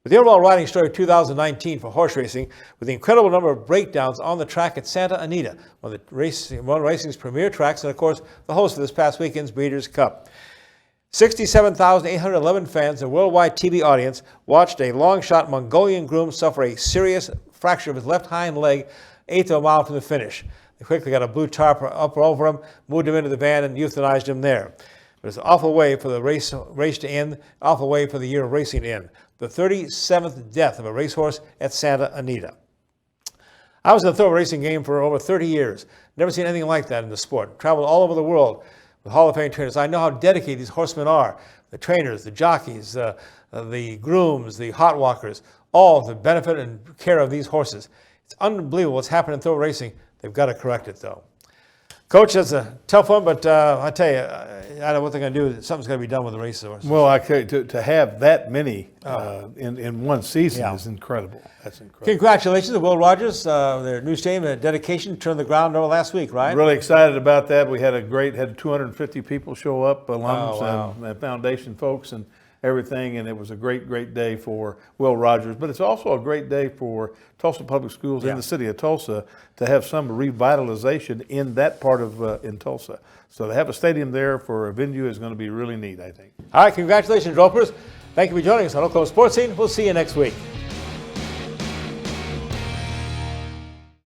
But the overall riding story of 2019 for horse racing, with the incredible number of breakdowns on the track at Santa Anita, one of racing's premier tracks, and of course, the host of this past weekend's Breeders' Cup. 67,811 fans, a worldwide TV audience, watched a long-shot Mongolian groom suffer a serious fracture of his left hind leg, 1/8 of a mile from the finish. They quickly got a blue tarp up over him, moved him into the van, and euthanized him there. But it's an awful way for the race to end, awful way for the year of racing to end. The 37th death of a racehorse at Santa Anita. I was in the thoroughbred racing game for over 30 years. Never seen anything like that in the sport. Traveled all over the world with Hall of Fame trainers. I know how dedicated these horsemen are. The trainers, the jockeys, the grooms, the hot walkers, all the benefit and care of these horses. It's unbelievable what's happened in thoroughbred racing. They've got to correct it, though. Coach, that's a tough one, but I tell you, I don't know what they're going to do. Something's going to be done with the racehorses. Well, I tell you, to have that many in one season is incredible. That's incredible. Congratulations to Will Rogers, their new stadium, a dedication, turned the ground over last week, right? Really excited about that. We had had 250 people show up, alums and foundation folks and everything, and it was a great day for Will Rogers. But it's also a great day for Tulsa Public Schools in the city of Tulsa to have some revitalization in that part of in Tulsa. So to have a stadium there for a venue is going to be really neat, I think. All right, congratulations, Ropers. Thank you for joining us on Oklahoma Sports Scene. We'll see you next week.